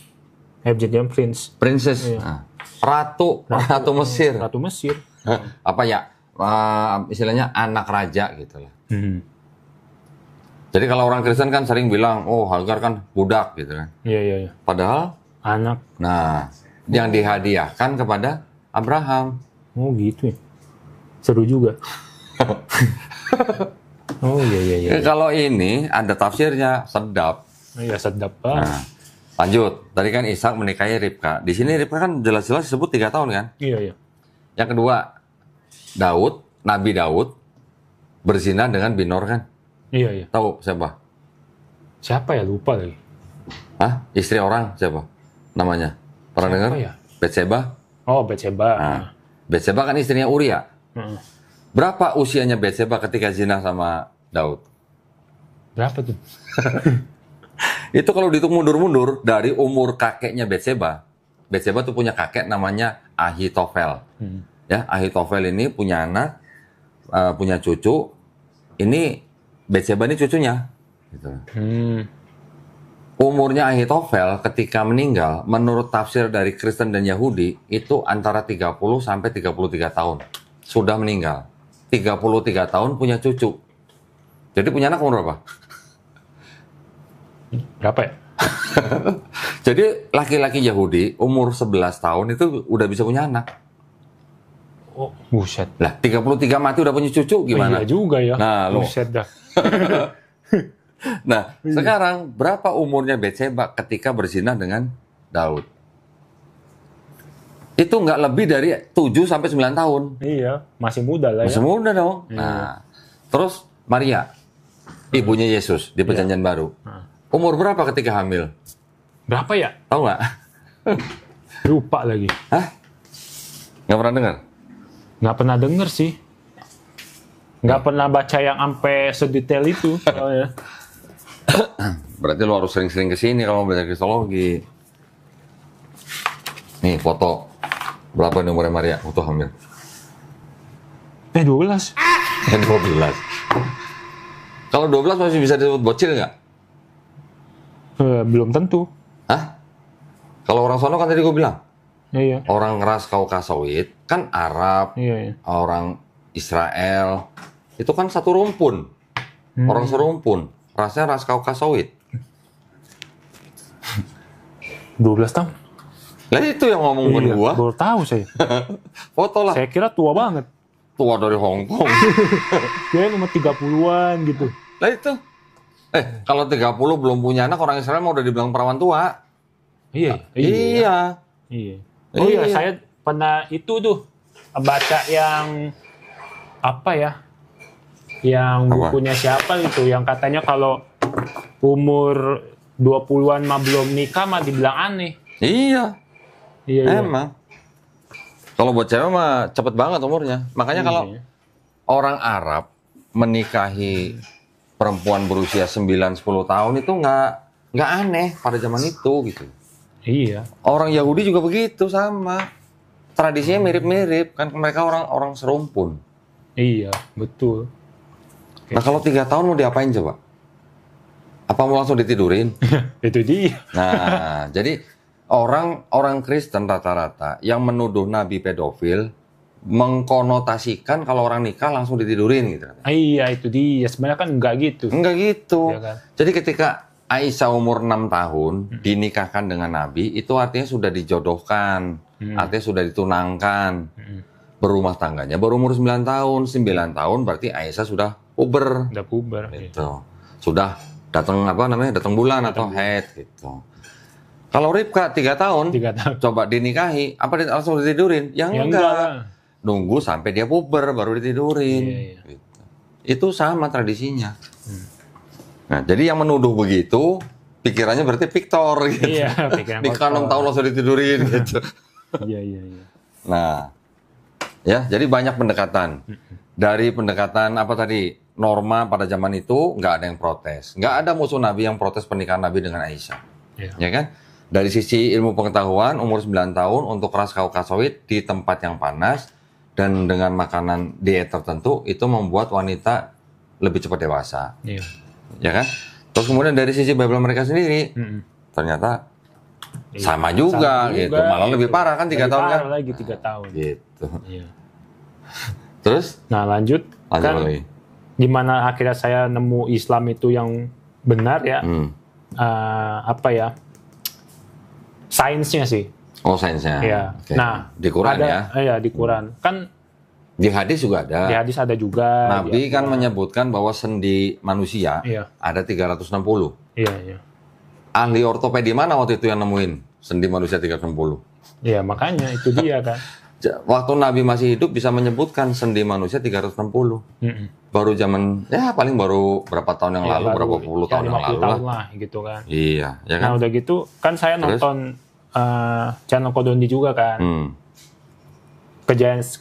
Prince. princess. Iya. Nah, ratu Mesir. Ratu Mesir. Apa ya? Istilahnya anak raja gitu lah. Jadi kalau orang Kristen kan sering bilang, oh Hagar kan budak gitu kan. Iya. Padahal, Anak. nah yang dihadiahkan kepada Abraham. Oh gitu ya. Seru juga. Oh iya. Kalau ini ada tafsirnya, sedap. Iya sedap Nah, banget. lanjut. Tadi kan Ishak menikahi Ribka. Di sini Ribka kan jelas-jelas disebut 3 tahun kan. Iya. Yang kedua, Nabi Daud berzina dengan Binor kan. Iya. Tahu siapa? Siapa ya, lupa lagi. Hah? Istri orang siapa? Namanya? Pernah dengar? ya? Bathsheba. Oh, Bathsheba. Nah, Bathsheba kan istrinya Uria. Heeh. Berapa usianya Bathsheba ketika zina sama Daud? Berapa tuh? Itu kalau dihitung mundur-mundur dari umur kakeknya Bathsheba. Bathsheba tuh punya kakek namanya Ahitofel. Ya, Ahitofel ini punya anak, punya cucu. Ini Bathsheba ini cucunya. Gitu. Umurnya Ahitofel ketika meninggal, menurut tafsir dari Kristen dan Yahudi, itu antara 30 sampai 33 tahun. Sudah meninggal. 33 tahun punya cucu. Jadi punya anak umur berapa? Berapa ya? Jadi laki-laki Yahudi umur 11 tahun itu udah bisa punya anak. Oh, buset. Lah, 33 mati udah punya cucu gimana? Iya juga ya. Nah, lo. Buset dah. Nah, sekarang berapa umurnya Betseba ketika berzina dengan Daud? Itu nggak lebih dari 7 sampai 9 tahun. Iya, masih muda lah ya. Masih muda dong. Iya. Nah, terus Maria, ibunya Yesus di Perjanjian Baru. Umur berapa ketika hamil? Berapa ya? Tahu nggak? Lupa lagi. Hah? Nggak pernah dengar? Nggak pernah denger sih. Nggak pernah baca yang sampai sedetail itu. Soalnya. Berarti lo harus sering-sering kesini kalau mau belajar kristologi. Nih foto. Berapa nih umurnya Maria waktu hamil? 12. 12. Kalau 12 masih bisa disebut bocil nggak? Belum tentu. Hah? Kalau orang sono kan tadi gue bilang. Iya. Orang ras Kaukasoid kan Arab, Iya. orang Israel. Itu kan satu rumpun. Orang serumpun. Rasnya ras Kaukasoid. 12 tahun. Lah itu yang ngomong bukan gua. Baru tahu saya. Foto lah. Saya kira tua banget. Tua dari Hong Kong. Kira nomor 30-an gitu. Lah itu. Kalau 30 belum punya anak, orang Israel mau udah dibilang perawan tua. Iya. Iya. Oh iya, Iya. saya pernah itu tuh baca yang apa ya? Yang Apa? bukunya siapa itu yang katanya kalau umur 20-an mah belum nikah mah dibilang aneh. Iya. Iya. Emang. Kalau buat cewek mah cepet banget umurnya. Makanya kalau Iya. orang Arab menikahi perempuan berusia 9-10 tahun itu nggak aneh pada zaman itu gitu. Iya. Orang Yahudi juga begitu sama. Tradisinya mirip-mirip kan mereka orang serumpun. Iya, betul. Nah kalau 3 tahun mau diapain coba? Apa mau langsung ditidurin? Itu dia. Nah jadi orang Kristen rata-rata yang menuduh Nabi pedofil mengkonotasikan kalau orang nikah langsung ditidurin gitu. Iya, itu dia. Sebenarnya kan enggak gitu. Enggak gitu. Iya kan? Jadi ketika Aisyah umur 6 tahun dinikahkan dengan Nabi, itu artinya sudah dijodohkan, artinya sudah ditunangkan. Berumah tangganya baru umur 9 tahun. 9 tahun berarti Aisyah sudah puber. Udah puber. Iya. Gitu. Sudah datang datang bulan atau haid gitu. Kalau Ribka 3 tahun, 3 tahun. coba dinikahi, apa langsung ditidurin? Ya Ya enggak. enggak. Nunggu sampai dia puber baru ditidurin. Iya. Gitu. Itu sama tradisinya. Nah, jadi yang menuduh begitu, pikirannya berarti Victor gitu. Iya, pikiran Nikah 6 tahun langsung ditidurin gitu. Iya. Nah, ya, jadi banyak pendekatan. Dari pendekatan apa tadi? Norma pada zaman itu nggak ada yang protes. Nggak ada musuh Nabi yang protes pernikahan Nabi dengan Aisyah. Iya. Ya kan? Dari sisi ilmu pengetahuan, umur 9 tahun untuk ras Kaukasoid di tempat yang panas dan dengan makanan diet tertentu itu membuat wanita lebih cepat dewasa. Iya. Ya kan? Terus kemudian dari sisi Bible mereka sendiri, ternyata Iya, sama juga gitu. Malah lebih parah kan 3 tahun kan? Parah lagi 3 tahun. Gitu. Iya. Terus? Nah, lanjut kan lagi. gimana akhirnya saya nemu Islam itu yang benar ya. Apa ya? Sainsnya sih. Oh, sainsnya. Iya. Oke. Nah, di Quran ada, ya? Iya, di Quran. Kan Di hadis juga ada. di hadis ada juga. Nabi di kan Al-Quran. menyebutkan bahwa sendi manusia Iya. ada 360. Iya. Ahli ortopedi mana waktu itu yang nemuin sendi manusia 360? Iya, makanya itu dia kan. Waktu Nabi masih hidup bisa menyebutkan sendi manusia 360. Baru zaman, ya paling baru berapa tahun yang Ya, lalu, baru berapa puluh tahun yang 50 lalu tahun lah. lah gitu kan. Iya, ya Nah, kan? udah gitu kan saya Terus? nonton channel Kodondi juga kan.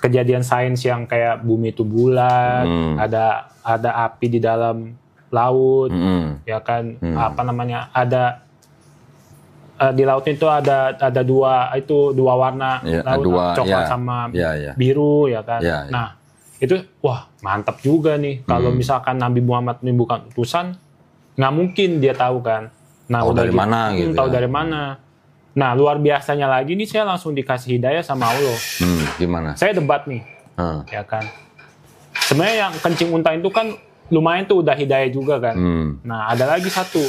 Kejadian sains yang kayak bumi itu bulat, ada api di dalam laut, ya kan, apa namanya, ada di laut itu ada dua warna, Ya, laut dua, coklat ya. sama Ya. biru, ya kan. Ya. Nah itu wah mantap juga nih kalau misalkan Nabi Muhammad ini bukan utusan, nggak mungkin dia tahu kan. Nah Tahu udah dari mana gitu tahu ya. dari mana. Nah, luar biasanya lagi nih saya langsung dikasih hidayah sama Allah. Gimana? Saya debat nih, ya kan. Sebenarnya yang kencing unta itu kan lumayan tuh udah hidayah juga kan. Nah, ada lagi satu.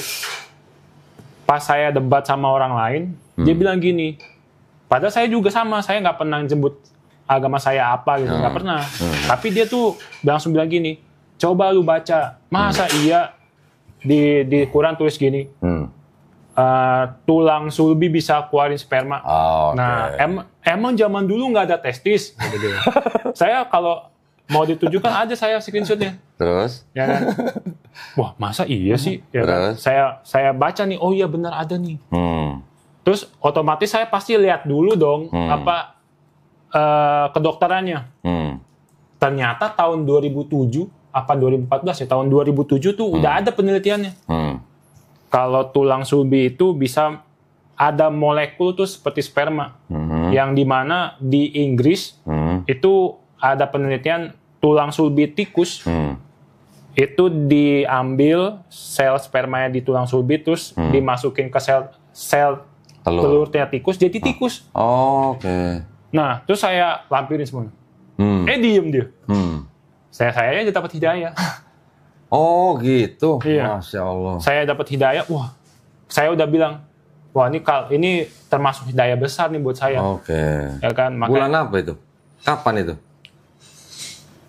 pas saya debat sama orang lain, dia bilang gini, padahal saya juga sama, saya nggak pernah jemput agama saya apa gitu, nggak pernah. Tapi dia tuh langsung bilang gini, coba lu baca, masa iya di Quran tulis gini, tulang sulbi bisa keluarin sperma. Oh, okay. Nah, emang zaman dulu nggak ada testis. Saya kalau mau ditunjukkan aja saya screenshotnya. Terus? Ya kan? Wah, masa iya sih? Ya kan? Saya baca nih, oh iya benar ada nih. Terus otomatis saya pasti lihat dulu dong kedokterannya. Ternyata tahun 2007 apa 2014 ya, tahun 2007 tuh udah ada penelitiannya. Kalau tulang sulbi itu bisa ada molekul tuh seperti sperma, yang dimana di Inggris itu ada penelitian tulang sulbi tikus, itu diambil sel spermanya di tulang sulbi terus dimasukin ke sel telurnya tikus, jadi tikus. Oh, oke. Nah, terus saya lampirin semua. Diem dia. Saya aja dapat hidayah. Oh gitu. Iya. Masya Allah. Saya dapat hidayah. Wah, saya udah bilang, wah ini termasuk hidayah besar nih buat saya. Oke. Ya kan? Bulan apa itu? Kapan itu?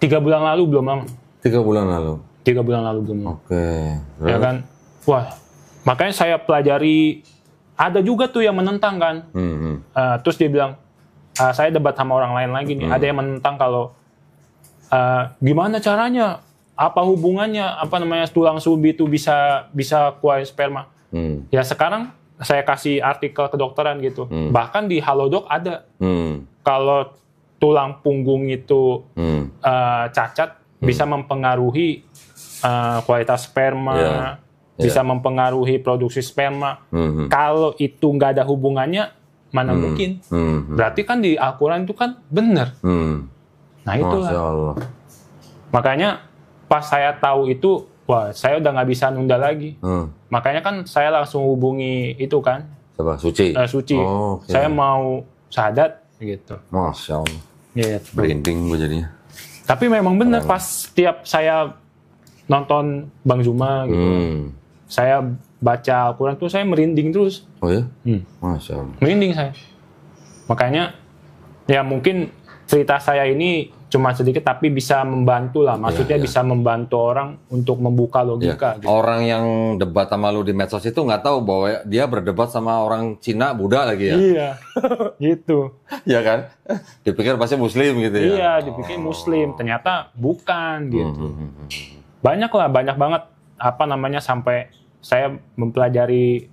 3 bulan lalu belum lama. 3 bulan lalu. 3 bulan lalu belum lama. Oke. Ya kan? Wah, makanya saya pelajari. Ada juga tuh yang menentang kan. Terus dia bilang, saya debat sama orang lain lagi nih. Ada yang menentang kalau gimana caranya? Apa hubungannya? Apa namanya tulang sulbi itu bisa keluarin sperma? Ya sekarang saya kasih artikel kedokteran gitu. Bahkan di Halodoc ada. Kalau tulang punggung itu cacat, bisa mempengaruhi kualitas sperma, bisa mempengaruhi produksi sperma. Kalau itu nggak ada hubungannya, mana mungkin? Berarti kan di Al-Quran itu kan benar. Nah itulah. Masya Allah. Makanya pas saya tahu itu, wah saya udah nggak bisa nunda lagi. Makanya kan saya langsung hubungi itu kan. Siapa? Suci? Suci. Oh, okay. Saya mau syahadat gitu. Masya Allah. Gitu. Berinding gue jadinya. Tapi memang benar pas setiap saya nonton Bang Zuma gitu, saya baca Al-Quran tuh saya merinding terus. Oh ya? Masya Allah. Merinding saya. Makanya ya mungkin cerita saya ini cuma sedikit tapi bisa membantu lah. Maksudnya bisa membantu orang untuk membuka logika. Gitu. Orang yang debat sama lu di medsos itu nggak tahu bahwa dia berdebat sama orang Cina Buddha lagi ya? Iya, gitu. Iya kan? Dipikir pasti Muslim gitu ya? Iya, dipikir Muslim. Ternyata bukan gitu. Banyak banget apa namanya sampai saya mempelajari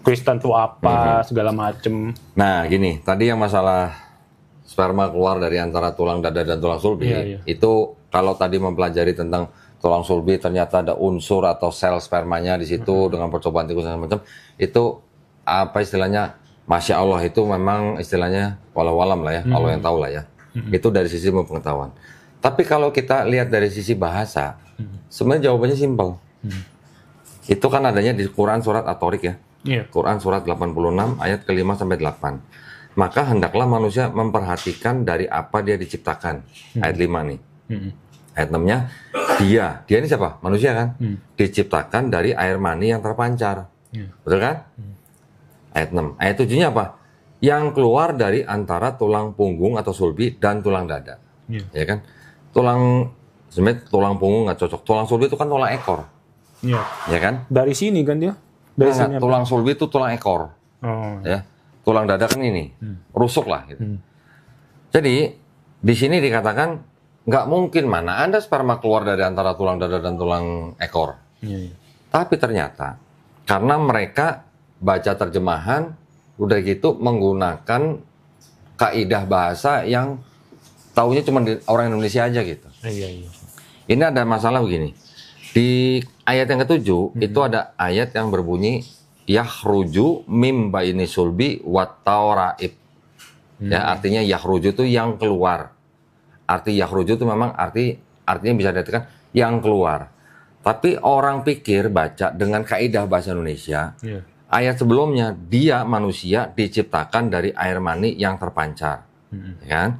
Kristen itu apa segala macem. Nah gini, tadi yang masalah sperma keluar dari antara tulang dada dan tulang sulbi, itu kalau tadi mempelajari tentang tulang sulbi ternyata ada unsur atau sel spermanya di situ dengan percobaan tikus dan macam itu apa istilahnya, Masya Allah itu memang istilahnya walau-walam lah ya, Allah yang tahu lah ya. Itu dari sisi pengetahuan. Tapi kalau kita lihat dari sisi bahasa, sebenarnya jawabannya simpel. Itu kan adanya di Quran surat At-Tariq ya. Quran surat 86 ayat ke-5 sampai 8. Maka hendaklah manusia memperhatikan dari apa dia diciptakan. Ayat 5 nih. Ayat 6-nya, dia ini siapa? Manusia kan? Diciptakan dari air mani yang terpancar. Betul kan? Ayat 6. Ayat 7-nya apa? Yang keluar dari antara tulang punggung atau sulbi dan tulang dada. Ya kan? Sebenarnya tulang punggung nggak cocok. Tulang sulbi itu kan tulang ekor. Ya kan? Dari sini kan dia? Dari sini tulang sulbi itu tulang ekor. Ya. Tulang dada kan ini, rusuk lah gitu. Jadi di sini dikatakan nggak mungkin mana ada sperma keluar dari antara tulang dada dan tulang ekor. Tapi ternyata karena mereka baca terjemahan udah gitu menggunakan kaidah bahasa yang taunya cuma orang Indonesia aja gitu. Ini ada masalah begini. Di ayat yang ke-7 itu ada ayat yang berbunyi yakhruju mim baini sulbi wat tauraib. Ya, artinya yakhruju itu yang keluar. Arti yakhruju itu memang artinya bisa diartikan yang keluar. Tapi orang pikir baca dengan kaidah bahasa Indonesia. Ayat sebelumnya dia manusia diciptakan dari air mani yang terpancar. Ya kan?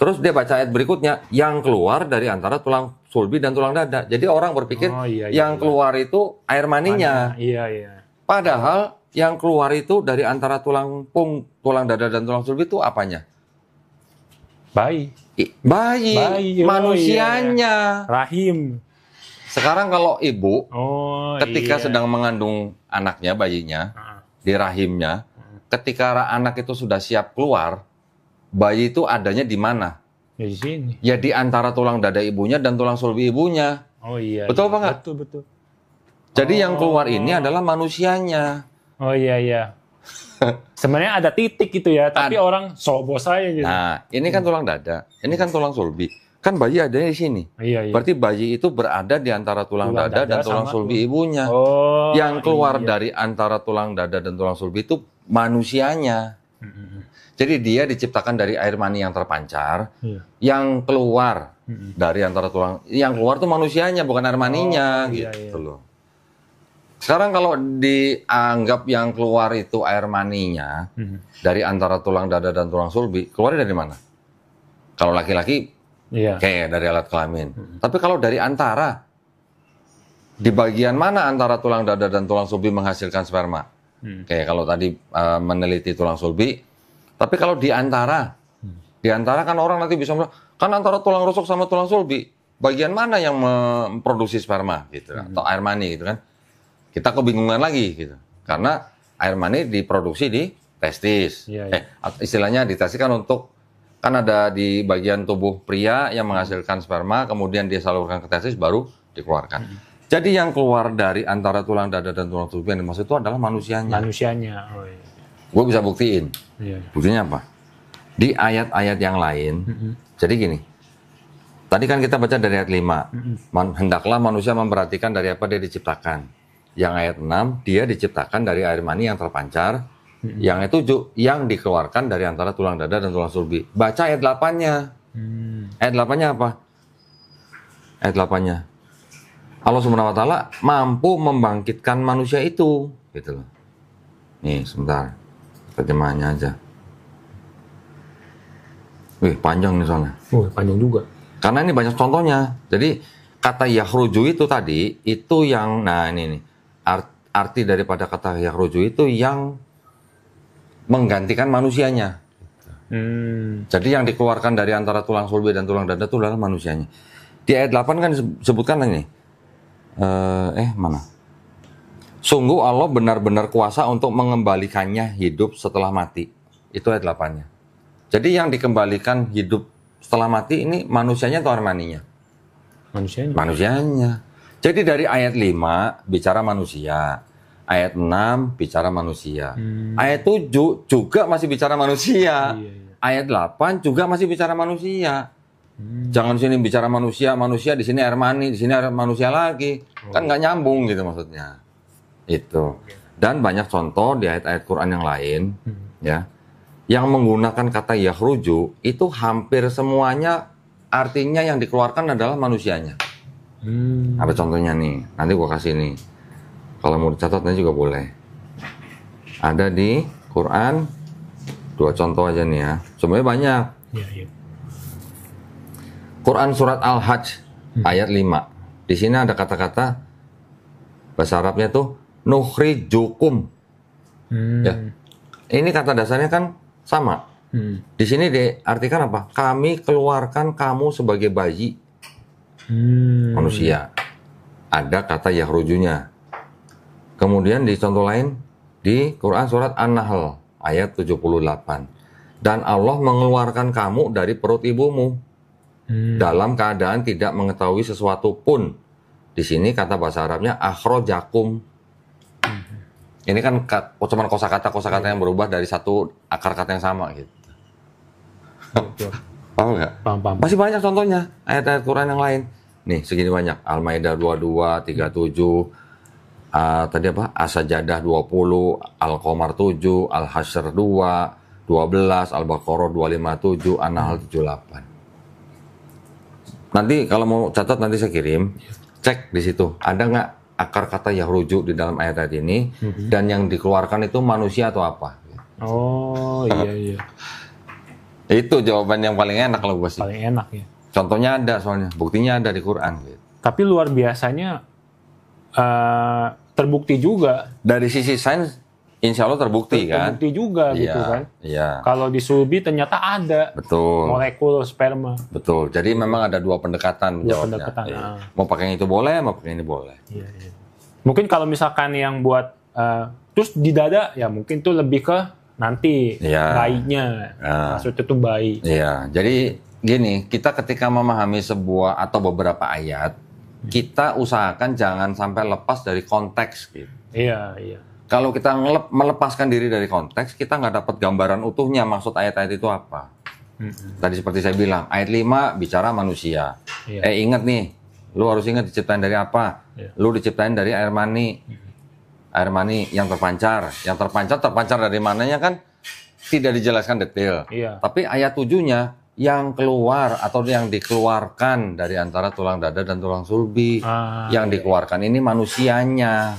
Terus dia baca ayat berikutnya yang keluar dari antara tulang sulbi dan tulang dada. Jadi orang berpikir yang keluar itu air maninya. Padahal yang keluar itu dari antara tulang dada dan tulang sulbi itu apanya? Bayi. Bayi, Oh, manusianya. iya. Rahim. Sekarang kalau ibu ketika iya. sedang mengandung anaknya, bayinya, di rahimnya, ketika anak itu sudah siap keluar, bayi itu adanya di mana? Ya di sini. Ya di antara tulang dada ibunya dan tulang sulbi ibunya. Oh iya. Betul iya. apa nggak? Betul. Jadi yang keluar ini adalah manusianya. Oh iya. Sebenarnya ada titik gitu ya, tapi orang sobos aja gitu. Nah, ini kan tulang dada, ini kan tulang sulbi. Kan bayi adanya di sini. Iya. Berarti bayi itu berada di antara tulang dada dan tulang sulbi ibunya. Oh. Yang keluar dari antara tulang dada dan tulang sulbi itu manusianya. Jadi dia diciptakan dari air mani yang terpancar, yang keluar dari antara tulang, yang keluar tuh manusianya bukan air maninya, gitu loh. Sekarang kalau dianggap yang keluar itu air maninya dari antara tulang dada dan tulang sulbi, keluarnya dari mana? Kalau laki-laki, kayak dari alat kelamin. Tapi kalau dari antara, di bagian mana antara tulang dada dan tulang sulbi menghasilkan sperma? Kayak kalau tadi meneliti tulang sulbi, tapi kalau di antara kan orang nanti bisa bilang, kan antara tulang rusuk sama tulang sulbi, bagian mana yang memproduksi sperma gitu, atau air mani gitu kan? Kita kebingungan lagi gitu. Karena air mani diproduksi di testis. Istilahnya di testis kan kan ada di bagian tubuh pria yang menghasilkan sperma, kemudian dia salurkan ke testis baru dikeluarkan. Jadi yang keluar dari antara tulang dada dan tulang sulbi yang dimaksud itu adalah manusianya. Oh, iya. Gue bisa buktiin. Buktinya apa? Di ayat-ayat yang lain. Jadi gini. Tadi kan kita baca dari ayat 5. Hendaklah manusia memperhatikan dari apa dia diciptakan. Yang ayat 6, dia diciptakan dari air mani yang terpancar. Yang 7, yang dikeluarkan dari antara tulang dada dan tulang sulbi. Baca ayat 8-nya. Ayat 8-nya apa? Ayat 8-nya. Allah Subhanahu wa Ta'ala mampu membangkitkan manusia itu. Gitu loh. Nih, sebentar. Terjemahannya aja. Wih, panjang nih soalnya. Panjang juga. Karena ini banyak contohnya. Jadi, kata yakhruju itu tadi, itu yang, nah ini nih. Arti daripada kata yakhruju itu yang menggantikan manusianya. Jadi yang dikeluarkan dari antara tulang sulbi dan tulang dada itu adalah manusianya. Di ayat 8 kan disebutkan ini. Mana? Sungguh Allah benar-benar kuasa untuk mengembalikannya hidup setelah mati. Itu ayat 8-nya. Jadi yang dikembalikan hidup setelah mati ini manusianya atau air maninya? Manusianya. Jadi dari ayat 5 bicara manusia. Ayat 6 bicara manusia. Ayat 7 juga masih bicara manusia. Ayat 8 juga masih bicara manusia. Jangan sini bicara manusia, di sini air mani, di sini air manusia lagi. Kan nggak nyambung gitu maksudnya. Itu. Dan banyak contoh di ayat-ayat Quran yang lain, ya, yang menggunakan kata yakhruju itu hampir semuanya artinya yang dikeluarkan adalah manusianya. Apa contohnya nih? Nanti gua kasih nih. Kalau mau dicatat nanti juga boleh. Ada di Quran 2 contoh aja nih ya. Sebenarnya banyak. Quran surat Al-Hajj ayat 5. Di sini ada kata-kata bahasa Arabnya tuh nukhrijukum. Ya. Ini kata dasarnya kan sama. Di sini diartikan apa? Kami keluarkan kamu sebagai bayi. Manusia. Ada kata yakhrujunya. Kemudian di contoh lain di Quran surat An-Nahl ayat 78. Dan Allah mengeluarkan kamu dari perut ibumu dalam keadaan tidak mengetahui sesuatu pun. Di sini kata bahasa Arabnya akhrojakum. Ini kan cuma kosakata yang berubah dari satu akar kata yang sama gitu. Paham nggak? Paham. Masih banyak contohnya ayat-ayat Quran yang lain. Nih segini banyak. Al-Maidah 22, 37, tadi apa? As-Sajadah 20, Al-Qamar 7, Al-Hasyr 2, 12, Al-Baqarah 257, An-Nahl 78. Nanti kalau mau catat nanti saya kirim, cek di situ ada nggak akar kata yakhruju di dalam ayat-ayat ini dan yang dikeluarkan itu manusia atau apa? Oh iya. Itu jawaban yang paling enak kalau gue sih. Paling enak ya. Contohnya ada soalnya, buktinya ada di Quran. Gitu. Tapi luar biasanya terbukti juga. Dari sisi sains, insya Allah terbukti kan? Terbukti juga gitu kan. Iya. Kalau di Sulbi ternyata ada Betul. molekul sperma. Betul. Jadi memang ada dua pendekatan. Dua jawabnya. pendekatan. Iya. Mau pakai yang itu boleh, mau pakai yang ini boleh. Iya, iya. Mungkin kalau misalkan yang buat terus di dada ya mungkin tuh lebih ke nanti bayinya. Maksudnya tuh bayi. Iya. Jadi gini, kita ketika memahami sebuah atau beberapa ayat, kita usahakan jangan sampai lepas dari konteks gitu. Iya, iya. Kalau kita melepaskan diri dari konteks, kita nggak dapat gambaran utuhnya maksud ayat-ayat itu apa. Tadi seperti saya bilang, ayat 5 bicara manusia. Iya. Ingat nih, lu harus ingat diciptain dari apa? Iya. Lu diciptain dari air mani. Air mani yang terpancar. Yang terpancar dari mananya kan tidak dijelaskan detail. Iya. Tapi ayat 7-nya, yang keluar atau yang dikeluarkan dari antara tulang dada dan tulang sulbi. Yang dikeluarkan ini manusianya,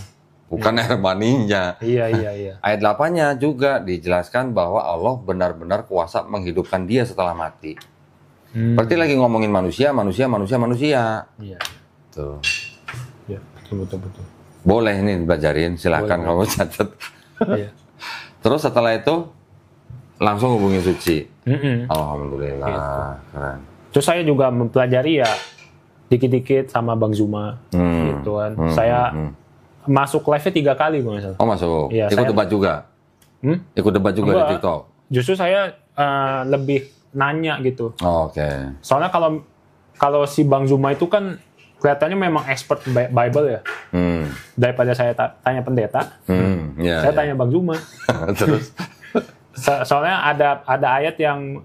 bukan air maninya. Iya, iya, iya. Ayat 8-nya juga dijelaskan bahwa Allah benar-benar kuasa menghidupkan dia setelah mati. Berarti lagi ngomongin manusia. Iya. Tuh. Iya, betul. Boleh ini belajarin, silakan kamu catat. Iya. Terus setelah itu langsung hubungi suci. Alhamdulillah, Gitu. keren. Terus saya juga mempelajari ya dikit-dikit sama Bang Zuma, gitu kan. Saya masuk live-nya 3 kali, Bang. Oh masuk. Iya, Ikut debat juga. Ikut debat juga Enggak. di TikTok. Justru saya lebih nanya gitu. Oh, oke. Soalnya kalau si Bang Zuma itu kan kelihatannya memang expert Bible ya. Daripada saya tanya pendeta, Ya, saya tanya Bang Zuma. Terus. Soalnya ada ayat yang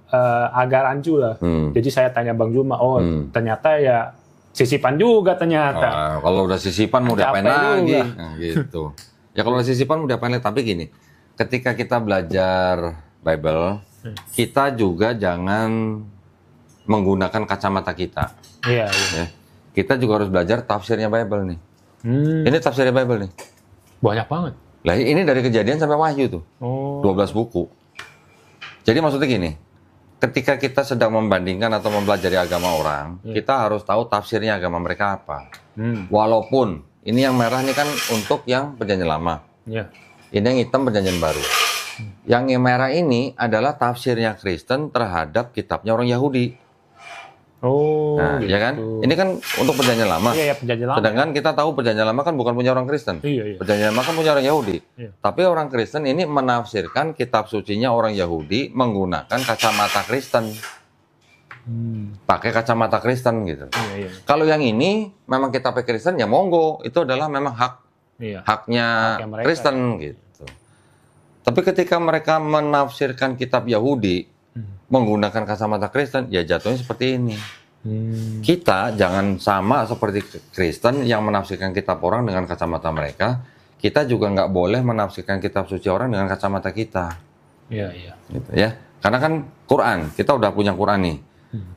agak rancu lah. Jadi saya tanya Bang Zuma, ternyata ya sisipan juga ternyata. Kalau udah sisipan mau diapain Capek lagi? juga. Nah, gitu. Ya kalau udah sisipan mau diapain lagi? Tapi gini, ketika kita belajar Bible, kita juga jangan menggunakan kacamata kita. Iya. Ya. Kita juga harus belajar tafsirnya Bible nih. Ini tafsirnya Bible nih. Banyak banget. Lah ini dari Kejadian sampai Wahyu tuh. 12 buku. Jadi maksudnya gini, ketika kita sedang membandingkan atau mempelajari agama orang, kita harus tahu tafsirnya agama mereka apa. Walaupun ini yang merah ini kan untuk yang perjanjian lama. Iya. Ini yang hitam perjanjian baru. Yang merah ini adalah tafsirnya Kristen terhadap kitabnya orang Yahudi. Nah, gitu. ya kan? Ini kan untuk perjanjian lama. Iya, perjanjian lama. Sedangkan kita tahu perjanjian lama kan bukan punya orang Kristen. Iya. Perjanjian lama kan punya orang Yahudi. Iya. Tapi orang Kristen ini menafsirkan kitab sucinya orang Yahudi menggunakan kacamata Kristen. Pakai kacamata Kristen gitu. Iya. Kalau yang ini memang kitab Kristen ya monggo, itu adalah memang haknya mereka, Kristen gitu. Tapi ketika mereka menafsirkan kitab Yahudi menggunakan kacamata Kristen, ya jatuhnya seperti ini. Kita jangan sama seperti Kristen yang menafsirkan kitab orang dengan kacamata mereka. Kita juga nggak boleh menafsirkan kitab suci orang dengan kacamata kita. Iya. Gitu ya. Karena kan Quran, kita udah punya Quran nih.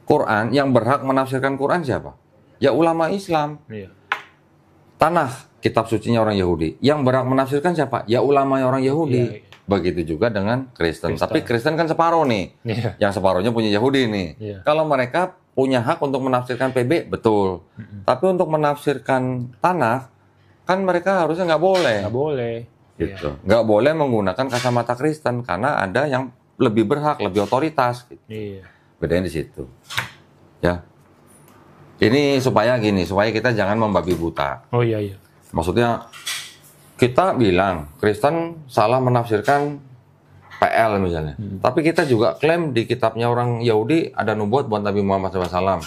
Quran yang berhak menafsirkan Quran siapa? Ya ulama Islam. Iya. Tanah kitab sucinya orang Yahudi. Yang berhak menafsirkan siapa? Ya ulama orang Yahudi. Iya. Begitu juga dengan Kristen. Tapi Kristen kan separuh nih. Iya. Yang separuhnya punya Yahudi nih. Iya. Kalau mereka punya hak untuk menafsirkan PB, betul. Tapi untuk menafsirkan tanah, kan mereka harusnya nggak boleh. Nggak boleh. Gitu. Nggak boleh menggunakan kacamata Kristen karena ada yang lebih berhak, lebih otoritas. Gitu. Iya. Bedanya di situ. Ya. Ini supaya kita jangan membabi buta. Oh iya. Maksudnya kita bilang Kristen salah menafsirkan PL misalnya. Tapi kita juga klaim di kitabnya orang Yahudi ada nubuat buat Nabi Muhammad SAW.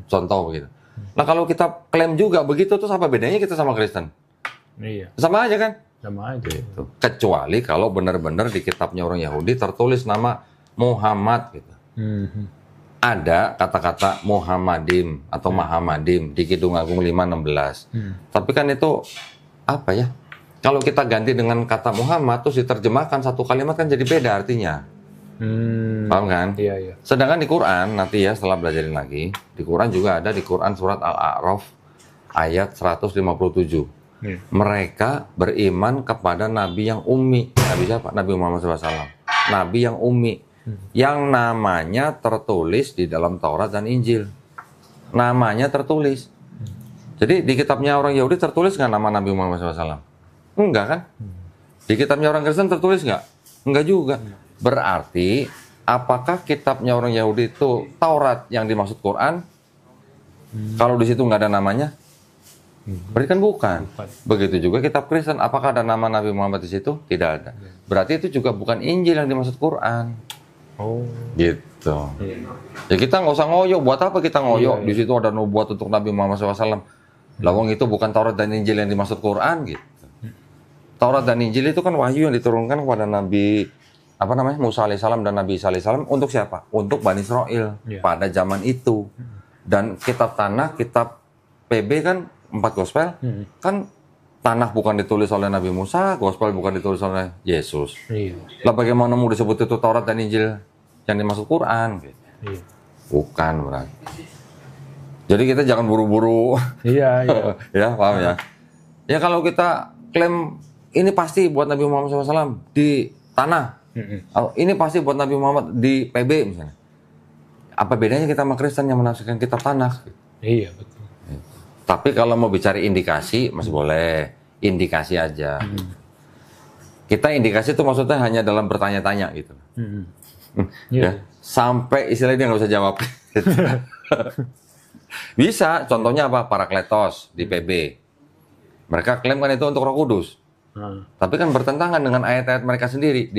Contoh begitu. Nah kalau kita klaim juga begitu, terus apa bedanya kita sama Kristen? Iya. Sama aja kan? Sama aja. Gitu. Kecuali kalau benar-benar di kitabnya orang Yahudi tertulis nama Muhammad gitu. Ada kata-kata Muhammadim atau Mahamadim di Kidung Agung 5:16. Tapi kan itu apa ya? Kalau kita ganti dengan kata Muhammad terus diterjemahkan satu kalimat kan jadi beda artinya. Paham kan? Iya. Sedangkan di Quran nanti ya setelah belajarin lagi, di Quran juga ada di Quran surat Al-A'raf ayat 157. Mereka beriman kepada Nabi yang ummi. Nabi siapa? Nabi Muhammad SAW. Nabi yang ummi. Yang namanya tertulis di dalam Taurat dan Injil. Namanya tertulis. Jadi di kitabnya orang Yahudi tertulis nggak nama Nabi Muhammad SAW? Enggak kan? Di kitabnya orang Kristen tertulis nggak? Enggak juga. Berarti apakah kitabnya orang Yahudi itu Taurat yang dimaksud Quran? Kalau di situ nggak ada namanya? Berarti kan bukan. Begitu juga kitab Kristen, apakah ada nama Nabi Muhammad di situ? Tidak ada. Berarti itu juga bukan Injil yang dimaksud Quran. Oh. Gitu. Ya kita nggak usah ngoyo. Buat apa kita ngoyo? Di situ ada nubuat untuk Nabi Muhammad SAW. Lawang itu bukan Taurat dan Injil yang dimaksud Quran gitu. Taurat dan Injil itu kan wahyu yang diturunkan kepada Nabi Musa alaihissalam dan Nabi Isa alaihissalam untuk siapa? Untuk Bani Israel pada zaman itu. Dan kitab Tanakh, kitab PB kan 4 gospel, kan Tanakh bukan ditulis oleh Nabi Musa, gospel bukan ditulis oleh Yesus. Lah bagaimana mau disebut itu Taurat dan Injil yang dimaksud Quran? Gitu. Bukan berarti. Jadi kita jangan buru-buru. Iya. Ya paham ya. Ya kalau kita klaim ini pasti buat Nabi Muhammad SAW di Tanakh. Ini pasti buat Nabi Muhammad di PB misalnya. Apa bedanya kita sama Kristen yang menafsirkan kitab Tanakh? Iya, betul. Tapi kalau mau bicara indikasi, masih boleh. Indikasi aja. Kita indikasi itu maksudnya hanya dalam bertanya-tanya gitu. Ya, sampai istilahnya dia nggak usah jawab. Bisa, contohnya apa? Parakletos di PB. Mereka klaim kan itu untuk Roh Kudus. Tapi kan bertentangan dengan ayat-ayat mereka sendiri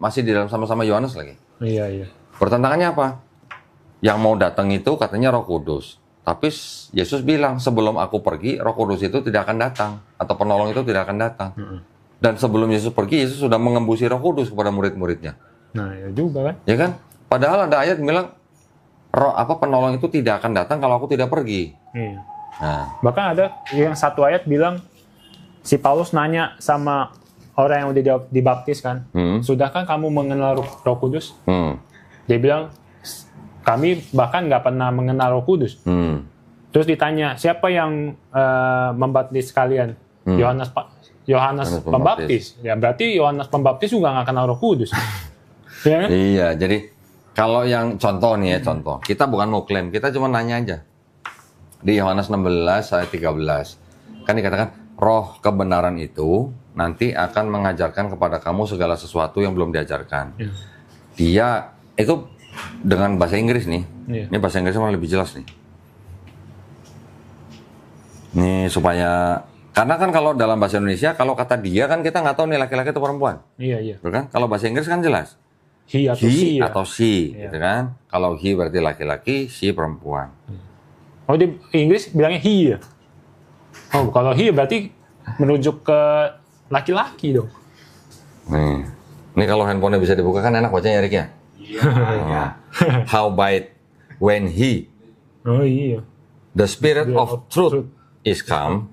masih di dalam sama-sama Yohanes lagi. Iya. Pertentangannya apa? Yang mau datang itu katanya Roh Kudus. Tapi Yesus bilang sebelum aku pergi, Roh Kudus itu tidak akan datang atau penolong itu tidak akan datang. Dan sebelum Yesus pergi, Yesus sudah mengembusi Roh Kudus kepada murid-muridnya. Nah, ya juga kan? Ya kan? Padahal ada ayat yang bilang penolong itu tidak akan datang kalau aku tidak pergi. Iya. Nah, Bahkan ada yang satu ayat bilang si Paulus nanya sama orang yang udah dibaptis kan, sudahkah kamu mengenal Roh Kudus? Dia bilang kami bahkan nggak pernah mengenal Roh Kudus. Terus ditanya siapa yang membaptis kalian? Yohanes Pembaptis. Ya berarti Yohanes Pembaptis juga nggak kenal Roh Kudus. Ya kan? iya, jadi kalau yang contoh nih ya, contoh. Kita bukan mau klaim, kita cuma nanya aja. Di Yohanes 16 ayat 13. Kan dikatakan, roh kebenaran itu nanti akan mengajarkan kepada kamu segala sesuatu yang belum diajarkan. Dia, itu dengan bahasa Inggris nih. Ini bahasa Inggrisnya malah lebih jelas nih. Nih supaya, karena kan kalau dalam bahasa Indonesia, kalau kata dia kan kita nggak tahu nih laki-laki atau perempuan. Iya. Betul kan? Kalau bahasa Inggris kan jelas. He atau she, gitu kan? Kalau he berarti laki-laki, she perempuan. Oh di Inggris bilangnya he ya? Oh kalau he berarti merujuk ke laki-laki dong. Nih kalau handphonenya bisa dibuka kan enak bacanya Erik ya? How about when he, the spirit of truth is come.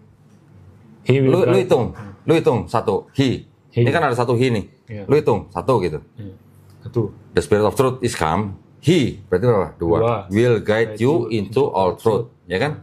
Lu hitung satu he. Ini kan ada satu he nih. Lu hitung satu gitu. Satu. The spirit of truth is come. He berarti berapa? Dua. Will guide you into all truth, ya kan?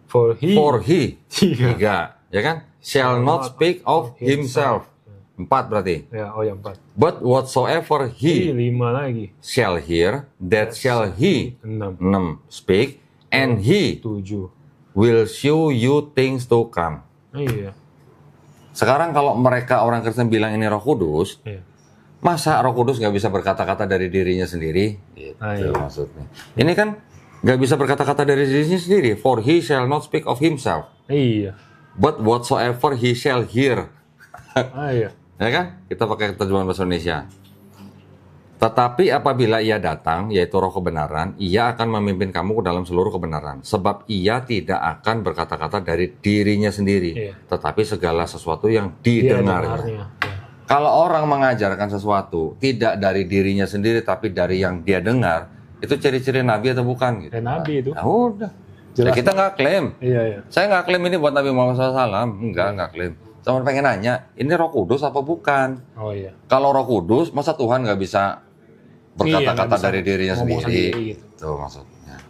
For he. Tiga, ya kan? Shall not speak of himself. 4 berarti. Ya, oh yang 4. But whatsoever he 5 lagi. shall hear, that shall he 6 speak, and he 7 will show you things to come. Iya. Sekarang kalau mereka orang Kristen bilang ini Roh Kudus, masa Roh Kudus nggak bisa berkata-kata dari dirinya sendiri? Itu maksudnya. Ini kan nggak bisa berkata-kata dari dirinya sendiri. For he shall not speak of himself. Iya. But whatsoever he shall hear. Iya. Ya kan? Kita pakai terjemahan bahasa Indonesia. Tetapi apabila ia datang, yaitu Roh kebenaran, ia akan memimpin kamu ke dalam seluruh kebenaran. Sebab ia tidak akan berkata-kata dari dirinya sendiri, tetapi segala sesuatu yang didengarnya. Kalau orang mengajarkan sesuatu tidak dari dirinya sendiri, tapi dari yang dia dengar, itu ciri-ciri Nabi atau bukan? Gitu. Nabi itu. Nah, udah. Ya, kita nggak klaim. Iya. Saya nggak klaim ini buat Nabi Muhammad SAW. Nggak klaim. Cuma pengen nanya, ini Roh Kudus apa bukan? Oh iya. Kalau Roh Kudus, masa Tuhan nggak bisa berkata-kata dari dirinya sendiri? Gitu. Itu maksudnya.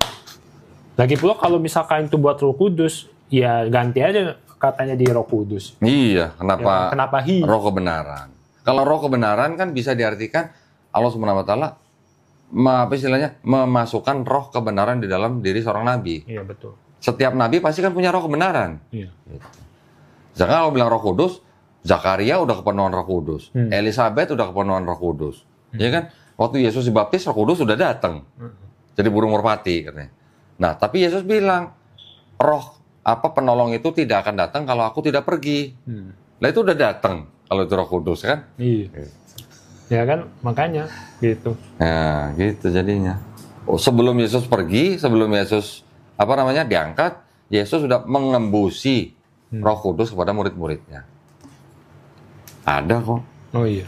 Lagi pula kalau misalkan itu buat Roh Kudus, ya ganti aja katanya di Roh Kudus. Iya, kenapa Roh kebenaran? Kalau Roh kebenaran kan bisa diartikan Allah Subhanahu wa taala memasukkan roh kebenaran di dalam diri seorang nabi. Iya, betul. Setiap nabi pasti kan punya roh kebenaran. Iya. Gitu. Jangan kalau bilang Roh Kudus, Zakaria udah kepenuhan Roh Kudus. Elizabeth udah kepenuhan Roh Kudus. Ya kan? Waktu Yesus dibaptis, Roh Kudus sudah datang. Jadi burung merpati katanya. Nah, tapi Yesus bilang, penolong itu tidak akan datang kalau aku tidak pergi. Lah itu udah datang kalau itu Roh Kudus kan? Iya. Ya kan, makanya gitu. Nah, gitu jadinya. Sebelum Yesus pergi, sebelum Yesus diangkat, Yesus sudah mengembusi Roh Kudus kepada murid-muridnya. Ada kok. Oh iya.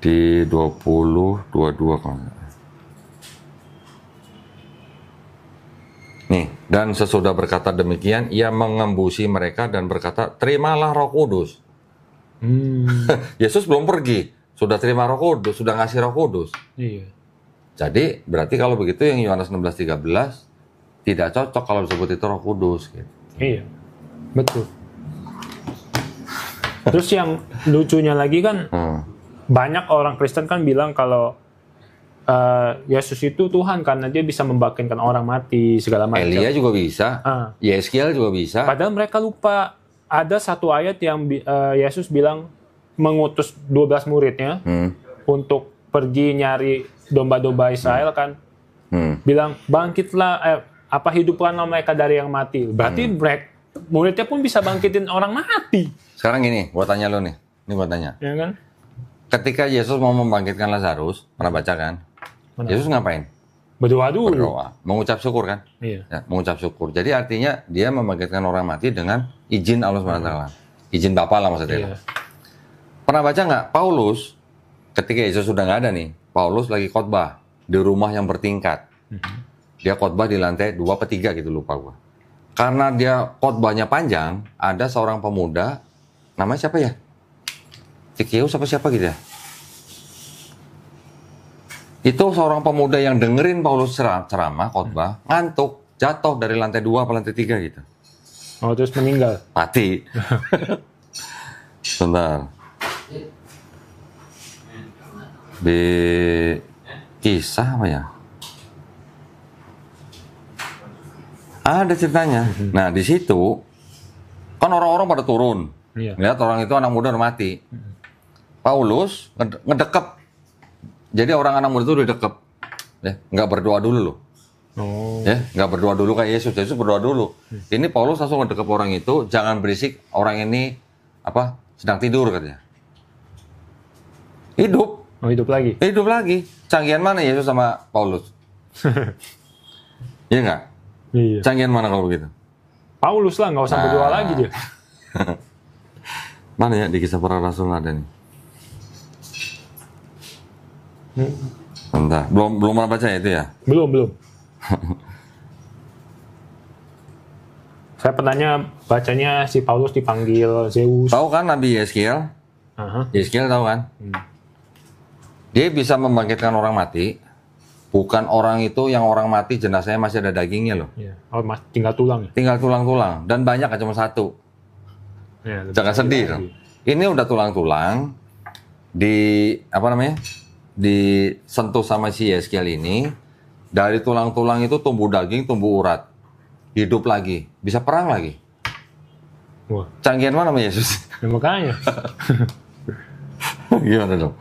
Di 20:22 kalau nggak. Nih, dan sesudah berkata demikian, ia mengembusi mereka dan berkata, terimalah Roh Kudus. Yesus belum pergi, sudah terima Roh Kudus, sudah ngasih Roh Kudus. Iya. Jadi, berarti kalau begitu yang Yohanes 16:13 tidak cocok kalau disebut itu Roh Kudus. Gitu. Iya, betul. Terus yang lucunya lagi kan, banyak orang Kristen kan bilang kalau Yesus itu Tuhan karena dia bisa membangkitkan orang mati segala macam. Elia juga bisa, Yeskiel juga bisa. Padahal mereka lupa ada satu ayat yang Yesus bilang mengutus 12 muridnya untuk pergi nyari domba-domba Israel kan. Bilang bangkitlah, hidupkanlah mereka dari yang mati. Berarti muridnya pun bisa bangkitin orang mati. Sekarang gini, gua tanya lo nih. Ini gua tanya. Ya kan? Ketika Yesus mau membangkitkan Lazarus, pernah baca kan? Yesus ngapain? Berdoa dulu. Berdoa. Mengucap syukur kan? Iya. Ya, mengucap syukur. Jadi artinya dia membangkitkan orang mati dengan izin Allah SWT. Izin Bapa lah maksudnya. Iya. Pernah baca nggak? Paulus, ketika Yesus sudah nggak ada nih, Paulus lagi khotbah di rumah yang bertingkat. Dia khotbah di lantai 2 atau 3 gitu, lupa gua. Karena dia khotbahnya panjang, ada seorang pemuda, namanya siapa ya? Tikius siapa gitu ya? Itu seorang pemuda yang dengerin Paulus ceramah, khotbah, ngantuk, jatuh dari lantai 2 atau lantai 3 gitu. Oh, terus meninggal. Mati. Sebentar. Di kisah apa ya? Ada ceritanya. Nah, di situ kan orang-orang pada turun. Iya. Lihat orang itu anak muda udah mati. Paulus ngedekep. Jadi orang anak muda itu udah dekep. Ya, nggak berdoa dulu loh. Oh. Ya, nggak berdoa dulu kayak Yesus. Yesus berdoa dulu. Ini Paulus langsung ngedekep orang itu, jangan berisik, orang ini sedang tidur katanya. Hidup. Oh, hidup lagi. Hidup lagi. Canggihan mana Yesus sama Paulus? Iya nggak? Iya. Canggihan mana kalau begitu? Paulus lah, nggak usah berdoa lagi dia. Mana ya di Kisah Para Rasul ada nih? Bentar, belum pernah baca itu ya? Belum. Saya pernahnya bacanya si Paulus dipanggil Zeus. Tahu kan Nabi Yeskiel? Yeskiel tahu kan? Dia bisa membangkitkan orang mati. Bukan orang itu yang orang mati jenazahnya masih ada dagingnya loh. Iya. Oh, tinggal tulang ya? Tinggal tulang-tulang. Dan banyak kan cuma satu. Ya, jangan sedih dong. Ini udah tulang-tulang. Disentuh sama si Yeskiel ini. Dari tulang-tulang itu tumbuh daging, tumbuh urat. Hidup lagi. Bisa perang lagi. Wah. Canggihan mana sama Yesus? Ya, makanya. Gimana dong?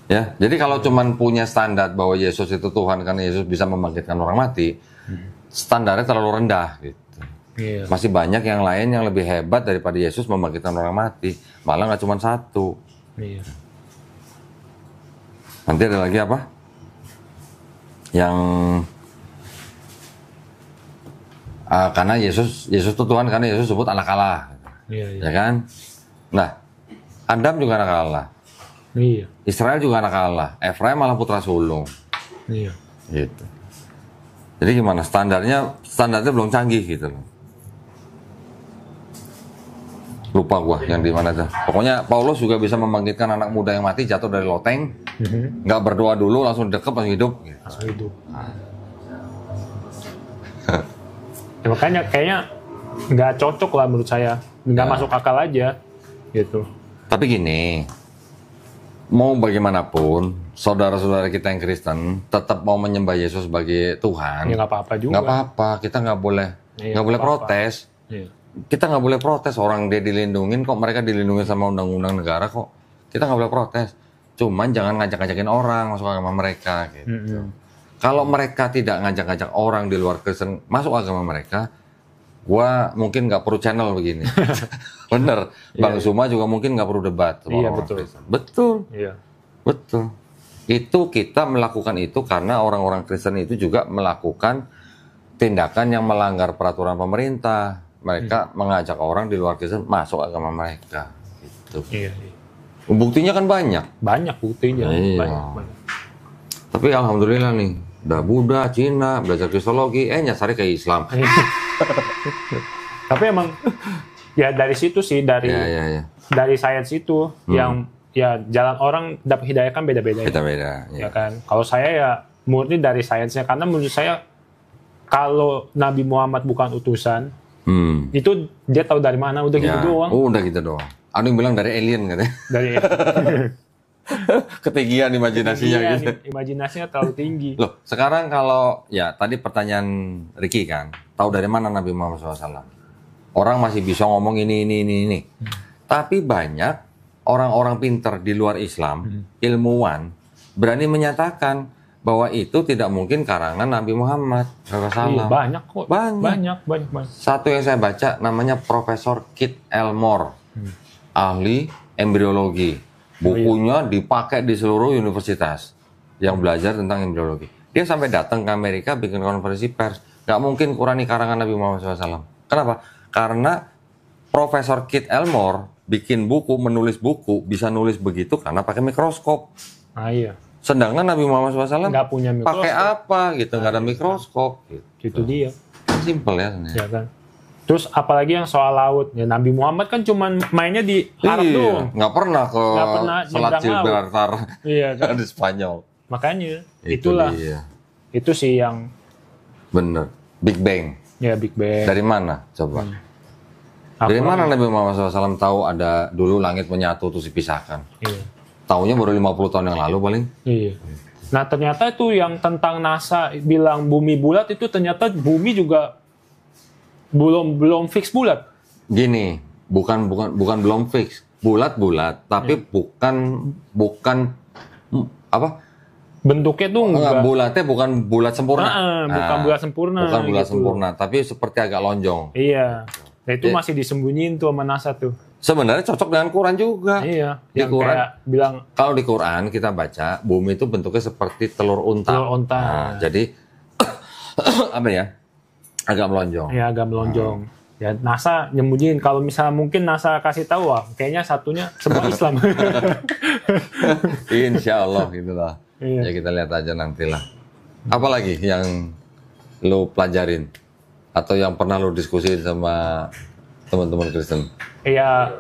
Ya, jadi kalau cuman punya standar bahwa Yesus itu Tuhan karena Yesus bisa membangkitkan orang mati, standarnya terlalu rendah gitu. Iya. Masih banyak yang lain yang lebih hebat daripada Yesus membangkitkan orang mati. Malah nggak cuma satu. Iya. Nanti ada lagi apa? Yang karena Yesus itu Tuhan karena Yesus sebut anak Allah. Iya. Ya kan? Nah, Adam juga anak Allah. Iya. Israel juga anak Allah. Efraim malah putra sulung. Iya. Gitu. Jadi gimana? Standarnya belum canggih gitu loh. Lupa gua yang di mana tuh. Pokoknya Paulus juga bisa membangkitkan anak muda yang mati jatuh dari loteng. Nggak berdoa dulu langsung dekep langsung hidup. Gitu. Langsung hidup. Ya, makanya kayaknya nggak cocok lah menurut saya. Nggak masuk akal aja. Gitu. Tapi gini. Mau bagaimanapun, saudara-saudara kita yang Kristen tetap mau menyembah Yesus sebagai Tuhan. Ya nggak apa-apa juga. Nggak apa-apa, kita nggak boleh protes. Iya. Kita nggak boleh protes, orang dia dilindungin kok, mereka dilindungi sama undang-undang negara kok. Kita nggak boleh protes. Cuman jangan ngajak-ngajakin orang masuk agama mereka gitu. Kalau mereka tidak ngajak-ngajak orang di luar Kristen masuk agama mereka, gua mungkin nggak perlu channel begini. Bener. Bang Zuma juga mungkin nggak perlu debat sama orang Kristen. Betul. Iya. Betul. Itu kita melakukan itu karena orang-orang Kristen itu juga melakukan tindakan yang melanggar peraturan pemerintah. Mereka mengajak orang di luar Kristen masuk agama mereka. Gitu. Iya. Buktinya kan banyak. Banyak buktinya. Iya. Banyak. Tapi alhamdulillah nih, udah Buddha, Cina, belajar Kristologi, nyasarnya ke Islam. Tapi emang ya dari situ sih, dari dari sains itu yang ya jalan orang dapat hidayah kan beda-beda. Beda-beda. Ya kan. Kalau saya ya murni dari sainsnya, karena menurut saya kalau Nabi Muhammad bukan utusan, itu dia tahu dari mana, udah gitu doang. Udah gitu doang. Ada yang bilang dari alien katanya. Dari ketinggian imajinasinya gitu. Imajinasinya terlalu tinggi. Loh, sekarang kalau ya tadi pertanyaan Ricky kan, tahu dari mana Nabi Muhammad SAW? Orang masih bisa ngomong ini. Tapi banyak orang-orang pinter di luar Islam, ilmuwan, berani menyatakan bahwa itu tidak mungkin karangan Nabi Muhammad SAW. Iya, banyak kok. Banyak. Satu yang saya baca namanya Profesor Kit Elmore, ahli embriologi. Bukunya dipakai di seluruh universitas yang belajar tentang embriologi. Dia sampai datang ke Amerika bikin konferensi pers. Gak mungkin Qurani karangan Nabi Muhammad SAW. Kenapa? Karena Profesor Kit Elmore bikin buku, menulis buku, bisa nulis begitu karena pakai mikroskop. Iya. Sedangkan Nabi Muhammad SAW nggak punya mikroskop. Pakai apa gitu, nggak ada mikroskop. Gitu. Itu dia. Simpel ya sebenarnya. Ya kan. Terus apalagi yang soal laut, ya Nabi Muhammad kan cuman mainnya di Arab doang. Nggak pernah ke Selat Gibraltar kan? di Spanyol. Makanya itulah. Itu sih yang bener. Big Bang. Ya Big Bang. Dari mana coba? Dari mana Nabi Muhammad SAW tahu ada dulu langit menyatu terus dipisahkan? Iya. Taunya baru 50 tahun yang lalu paling. Iya. Nah ternyata itu yang tentang NASA bilang bumi bulat itu ternyata bumi juga belum fix bulat. Gini, bukan belum fix. Bulat, tapi bukan apa? Bentuknya tuh enggak. Bulatnya bukan bulat sempurna. Bukan bulat sempurna. Bukan bulat sempurna, tapi seperti agak lonjong. Iya. Nah itu masih disembunyiin tuh sama NASA tuh. Sebenarnya cocok dengan Quran juga. Iya. Di Quran kayak bilang kalau di Quran kita baca bumi itu bentuknya seperti telur unta. Nah, jadi apa ya? Agak melonjong. Iya, agak melonjong. Ya NASA nyembunyiin. Kalau misalnya mungkin NASA kasih tahu, wah kayaknya satunya semua Islam. Insya Allah gitulah. Iya. Ya kita lihat aja nantilah. Apalagi yang lo pelajarin atau yang pernah lo diskusiin sama teman-teman Kristen? Ya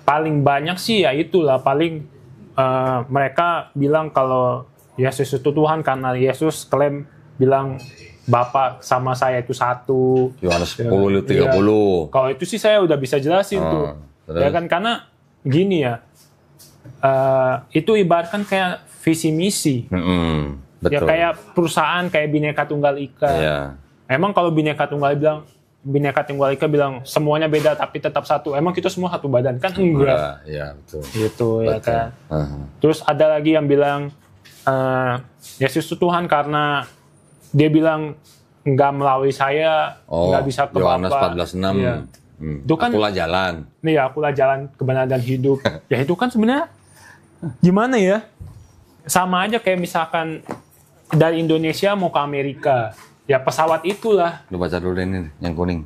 paling banyak sih ya itulah paling mereka bilang kalau Yesus itu Tuhan karena Yesus klaim bilang Bapa sama saya itu satu. Yohanes 10:30. Ya. Kalau itu sih saya udah bisa jelasin tuh. Terus? Ya kan karena gini ya. Itu ibaratkan kayak visi misi. Betul. Ya kayak perusahaan kayak Bhinneka Tunggal Ika. Ya. Emang kalau Bhinneka Tunggal Ika bilang semuanya beda tapi tetap satu. Emang kita semua satu badan kan enggak? Ya, betul. Gitu ya kan. Terus ada lagi yang bilang Yesus itu Tuhan karena dia bilang nggak melalui saya nggak bisa ke Bapa. Yohanes 14:6. Ya. Itu kan, akulah jalan. Nih akulah jalan kebenaran dan hidup. Ya itu kan sebenarnya gimana ya? Sama aja kayak misalkan dari Indonesia mau ke Amerika. Ya pesawat itulah. Lu baca dulu deh ini yang kuning.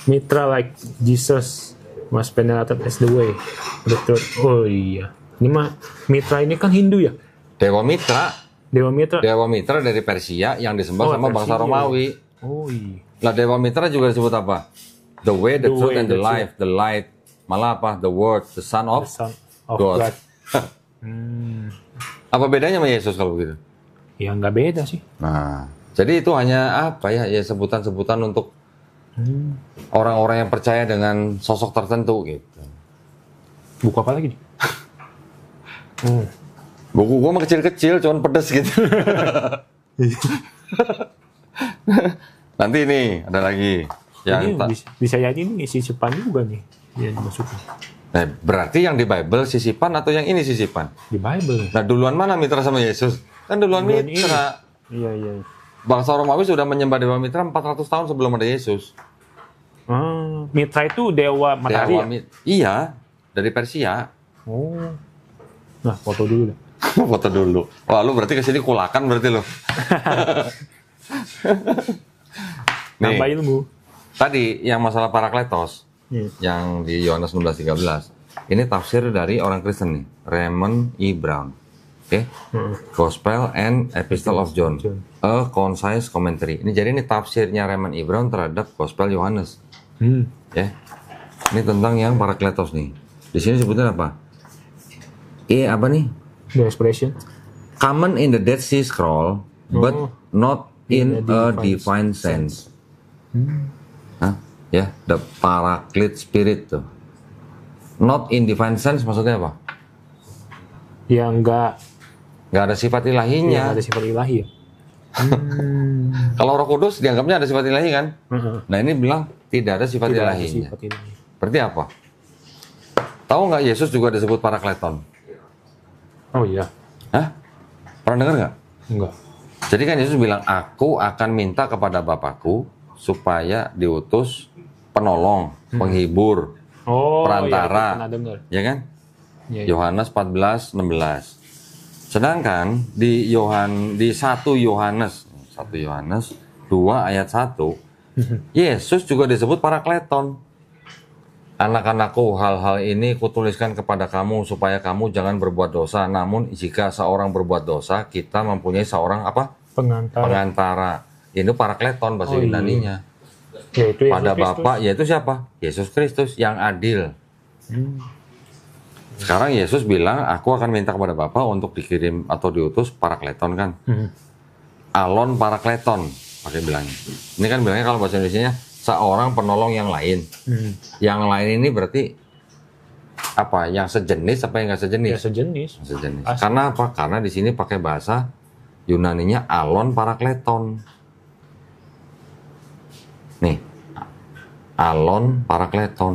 Mitra like Jesus was penetrated as the way. Betul. Oh iya. Ini mah Mitra ini kan Hindu ya? Dewa Mitra. Dewa Mitra. Dewa Mitra dari Persia yang disembah sama bangsa Romawi. Oh iya. Lah Dewa Mitra juga disebut apa? The way, the truth, and the life. The light. Malah apa? The word, the son of God. Apa bedanya sama Yesus kalau begitu? Ya nggak beda sih. Nah, jadi itu hanya apa ya? Ya sebutan-sebutan untuk orang-orang yang percaya dengan sosok tertentu gitu. Buku apa lagi nih? Buku gua mah kecil-kecil, cuman pedes gitu. Nanti ini ada lagi. Ini Yang bisa jadi ini sisipan juga nih. Dia dimasukin. berarti yang di Bible sisipan atau yang ini sisipan? Di Bible. Nah, duluan mana mitra sama Yesus? Kan duluan mitra. Iya. Bangsa Romawi sudah menyembah dewa mitra 400 tahun sebelum ada Yesus. Mitra itu dewa matahari ya? Iya, dari Persia. Oh. Nah, foto dulu deh. Foto dulu. Wah, lu berarti kesini kulakan berarti lu. Nih, Nambah ilmu. tadi yang masalah Parakletos, Iya. yang di Yohanes 16:13, ini tafsir dari orang Kristen nih, Raymond E. Brown. Oke, Gospel and Epistle of John, a concise commentary. Jadi ini tafsirnya Raymond E. Brown terhadap Gospel Yohanes. Ya, ini tentang yang Parakletos nih. Di sini sebutnya apa? Apa nih? The expression. Common in the Dead Sea Scroll, but not in a divine sense. Ya, the Paraclete Spirit tuh. Not in divine sense maksudnya apa? Ya enggak Nggak ada sifat ilahinya. ada sifat ilahi ya. Kalau Roh Kudus dianggapnya ada sifat ilahi kan? Nah ini bilang tidak ada sifat Tidak ada ilahinya. sifat ilahi. Berarti apa? Tahu nggak Yesus juga disebut Parakleton? Oh iya. Hah? Pernah dengar nggak? Enggak. Jadi kan Yesus bilang, aku akan minta kepada Bapakku supaya diutus penolong, penghibur, perantara, ya, pernah dengar. ya kan? Ya. Yohanes 14:16. Sedangkan di 1 Yohanes 2 ayat 1, Yesus juga disebut Parakleton. Anak-anakku, hal-hal ini kutuliskan kepada kamu supaya kamu jangan berbuat dosa. Namun jika seorang berbuat dosa, kita mempunyai seorang apa? Pengantara. Ini Parakleton bahasa Yunaninya. Yaitu Pada Bapa, yaitu siapa? Yesus Kristus yang adil. Sekarang Yesus bilang, aku akan minta kepada Bapa untuk dikirim atau diutus Parakleton kan? Alon Parakleton, pakai bilangnya. Ini kan bilangnya kalau bahasa Indonesianya seorang penolong yang lain. Yang lain ini berarti apa? Yang sejenis apa yang nggak sejenis? Ya sejenis. Sejenis. Karena apa? Karena di sini pakai bahasa Yunaninya Alon Parakleton. Nih, Alon Parakleton.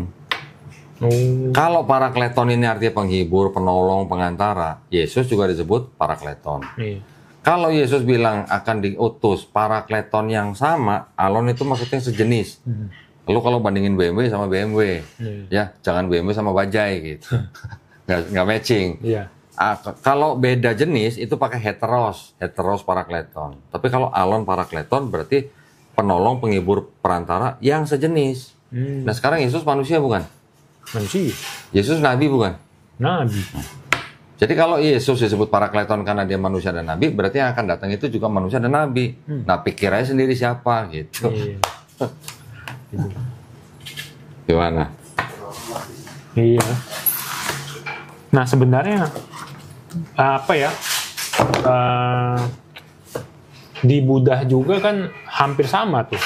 Kalau Parakleton ini artinya penghibur, penolong, pengantara, Yesus juga disebut Parakleton. Iya. Kalau Yesus bilang akan diutus Parakleton yang sama, Alon itu maksudnya sejenis. Lalu kalau bandingin BMW sama BMW, ya jangan BMW sama Bajaj gitu, nggak matching. Iya. Kalau beda jenis itu pakai heteros Parakleton. Tapi kalau Alon Parakleton berarti penolong, penghibur, perantara yang sejenis. Nah sekarang Yesus manusia bukan? Manusia. Yesus nabi bukan? Nabi. Jadi kalau Yesus disebut Parakleton karena dia manusia dan nabi, berarti yang akan datang itu juga manusia dan nabi. Nah pikir aja sendiri siapa gitu. Iya. Gimana? Iya. Nah sebenarnya apa ya? Di Buddha juga kan hampir sama tuh.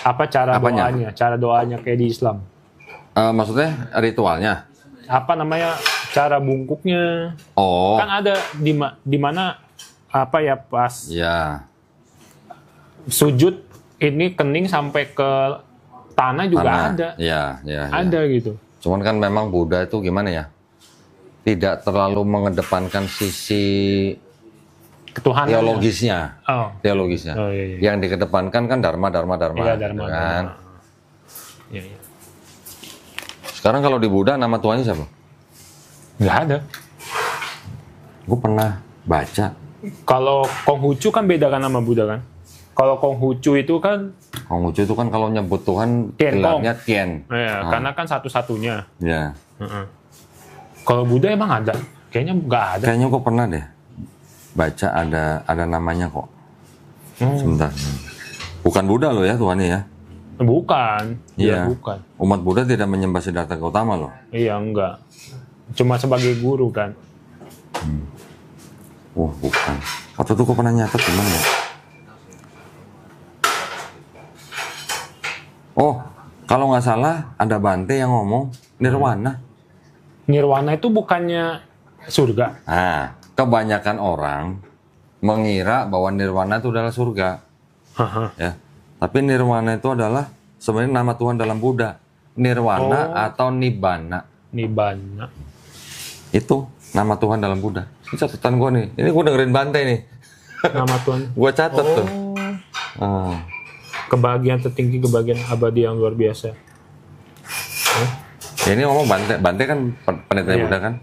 Apa cara Apanya? doanya? Cara doanya kayak di Islam. Maksudnya ritualnya? Apa namanya? Cara bungkuknya. Oh. Kan ada di mana apa ya pas Ya. sujud ini kening sampai ke tanah juga ada. Ya. Ada gitu. Cuman kan memang Buddha itu gimana ya? Tidak terlalu mengedepankan sisi Ketuhanan. teologisnya. Oh. Teologisnya. Oh, iya. Yang dikedepankan kan dharma Iya, gitu dharma. kan. Iya. Sekarang kalau di Buddha nama Tuhannya siapa? Nggak ada. Gue pernah baca. Kalau Konghucu kan beda kan sama Buddha kan? Kalau Konghucu itu kan Konghucu itu kan kalau nyebut Tuhan Tien gelarnya Tien. ya, karena kan satu-satunya. Ya. Kalau Buddha emang ada? Kayaknya nggak ada. Kayaknya gue pernah deh baca ada namanya kok. Sebentar. Bukan Buddha loh ya Tuhannya ya. Bukan. Iya. Bukan. Umat Buddha tidak menyembah Siddhartha Gautama loh. Iya, enggak. Cuma sebagai guru kan. Bukan. Waktu itu gue pernah nyatet gimana ya? Oh, kalau nggak salah ada Bante yang ngomong Nirwana. Nirwana itu bukannya surga. Nah, kebanyakan orang mengira bahwa Nirwana itu adalah surga. Ya. Tapi Nirwana itu adalah sebenarnya nama Tuhan dalam Buddha. Nirwana atau Nibbana. Nibbana. Itu nama Tuhan dalam Buddha. Ini catatan gue nih. Ini gue dengerin Bante nih. Nama Tuhan. Gue catat tuh. Kebahagiaan tertinggi, kebahagiaan abadi yang luar biasa. Ya, ini ngomong Bante kan pendeta Buddha kan.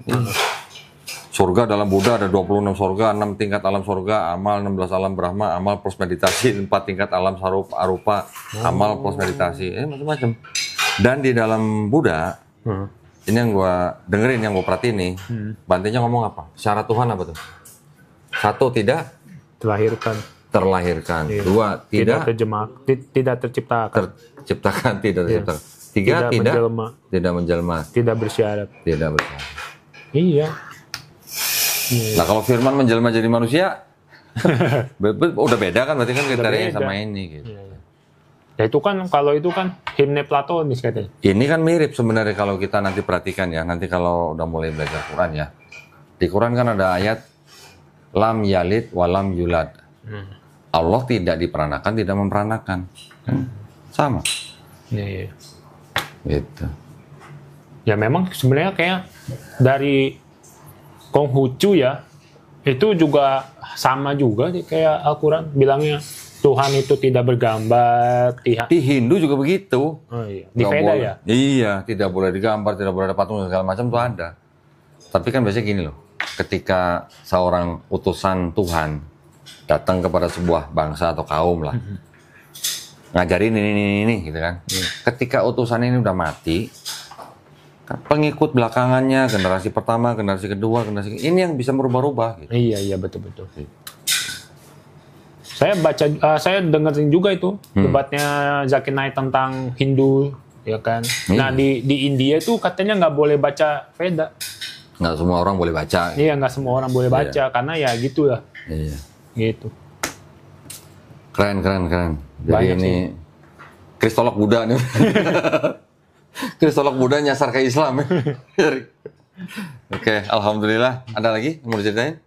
Surga dalam Buddha ada 26 surga, 6 tingkat alam surga, amal 16 alam Brahma, amal plus meditasi 4 tingkat alam arupa, amal plus meditasi, macam-macam. Dan di dalam Buddha, ini yang gue dengerin, yang gue perhatiin nih, Bantenya ngomong apa? Syarat Tuhan apa tuh? 1, tidak terlahirkan. 2, tidak terciptakan. 3, tidak menjelma. Tidak bersyarat. Iya. Nah kalau firman menjelma jadi manusia, udah beda kan, berarti kan kriterianya sama ini gitu. Ya itu kan, kalau itu kan himne Platonis katanya. Ini kan mirip sebenarnya kalau kita nanti perhatikan ya, nanti kalau udah mulai belajar Quran ya. Di Quran kan ada ayat lam yalid walam yulad. Allah tidak diperanakan, tidak memperanakan. Sama. Iya. Gitu. Ya memang sebenarnya kayak dari Konghucu ya, itu juga sama juga kayak Al-Quran bilangnya Tuhan itu tidak bergambar. Di Hindu juga begitu. Oh iya. Di Veda ya? Iya, tidak boleh digambar, tidak boleh ada patung segala macam tuh ada. Tapi kan biasanya gini loh, ketika seorang utusan Tuhan datang kepada sebuah bangsa atau kaum lah, ngajarin ini gitu kan. Ketika utusan ini udah mati, pengikut belakangannya, generasi pertama, generasi kedua, ini yang bisa merubah-rubah gitu. Iya betul. Saya dengerin juga itu debatnya Zakir Naik tentang Hindu, ya kan. Nah di India itu katanya nggak boleh baca Veda. Nggak semua orang boleh baca. Iya, nggak semua orang boleh baca karena ya gitu lah. Iya. Gitu. Keren. Jadi Banyak ini kristolog Buddha nih. Kristolog Buddha nyasar ke Islam ya. Oke, alhamdulillah. Ada lagi yang mau diceritain?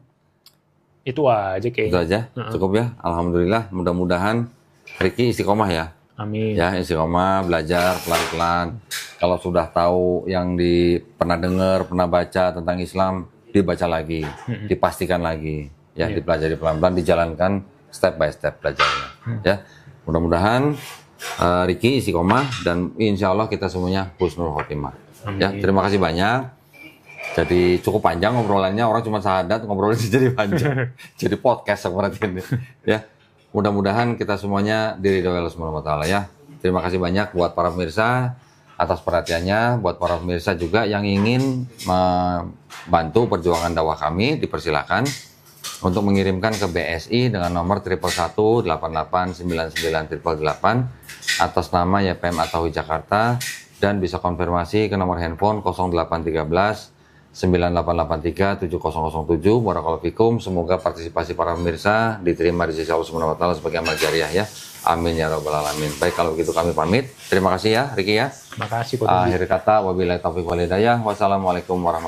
Itu aja kayaknya. Itu aja, cukup ya. Alhamdulillah. Mudah-mudahan Ricky istiqomah ya. Amin. Ya, istiqomah, belajar pelan-pelan. Kalau sudah tahu yang pernah dengar, pernah baca tentang Islam, dibaca lagi, dipastikan lagi, ya, dipelajari pelan-pelan, dijalankan step by step belajarnya. Ya, mudah-mudahan Ricky istiqomah dan insya Allah kita semuanya husnul khotimah. Ya, terima kasih banyak. Jadi cukup panjang ngobrolannya, orang cuma sahadat ngobrolnya jadi panjang. Jadi podcast seperti ini. Ya, mudah-mudahan kita semuanya diridhoi Allah Subhanahu wa taala ya. Terima kasih banyak buat para pemirsa atas perhatiannya, buat para pemirsa juga yang ingin membantu perjuangan dakwah kami, dipersilakan untuk mengirimkan ke BSI dengan nomor 111 88 99 888 atas nama YPM Atawi Jakarta dan bisa konfirmasi ke nomor handphone 0813 9883 7007. Barakallahu fikum. Semoga partisipasi para pemirsa diterima di sisi Allah Subhanahu wa taala sebagai amal jariah ya. Amin ya rabbal alamin. Baik, kalau begitu kami pamit. Terima kasih ya Ricky ya. Terima kasih. Akhir kata wabillahi taufiq wal hidayah. Wassalamualaikum warahmatullahi wabarakatuh.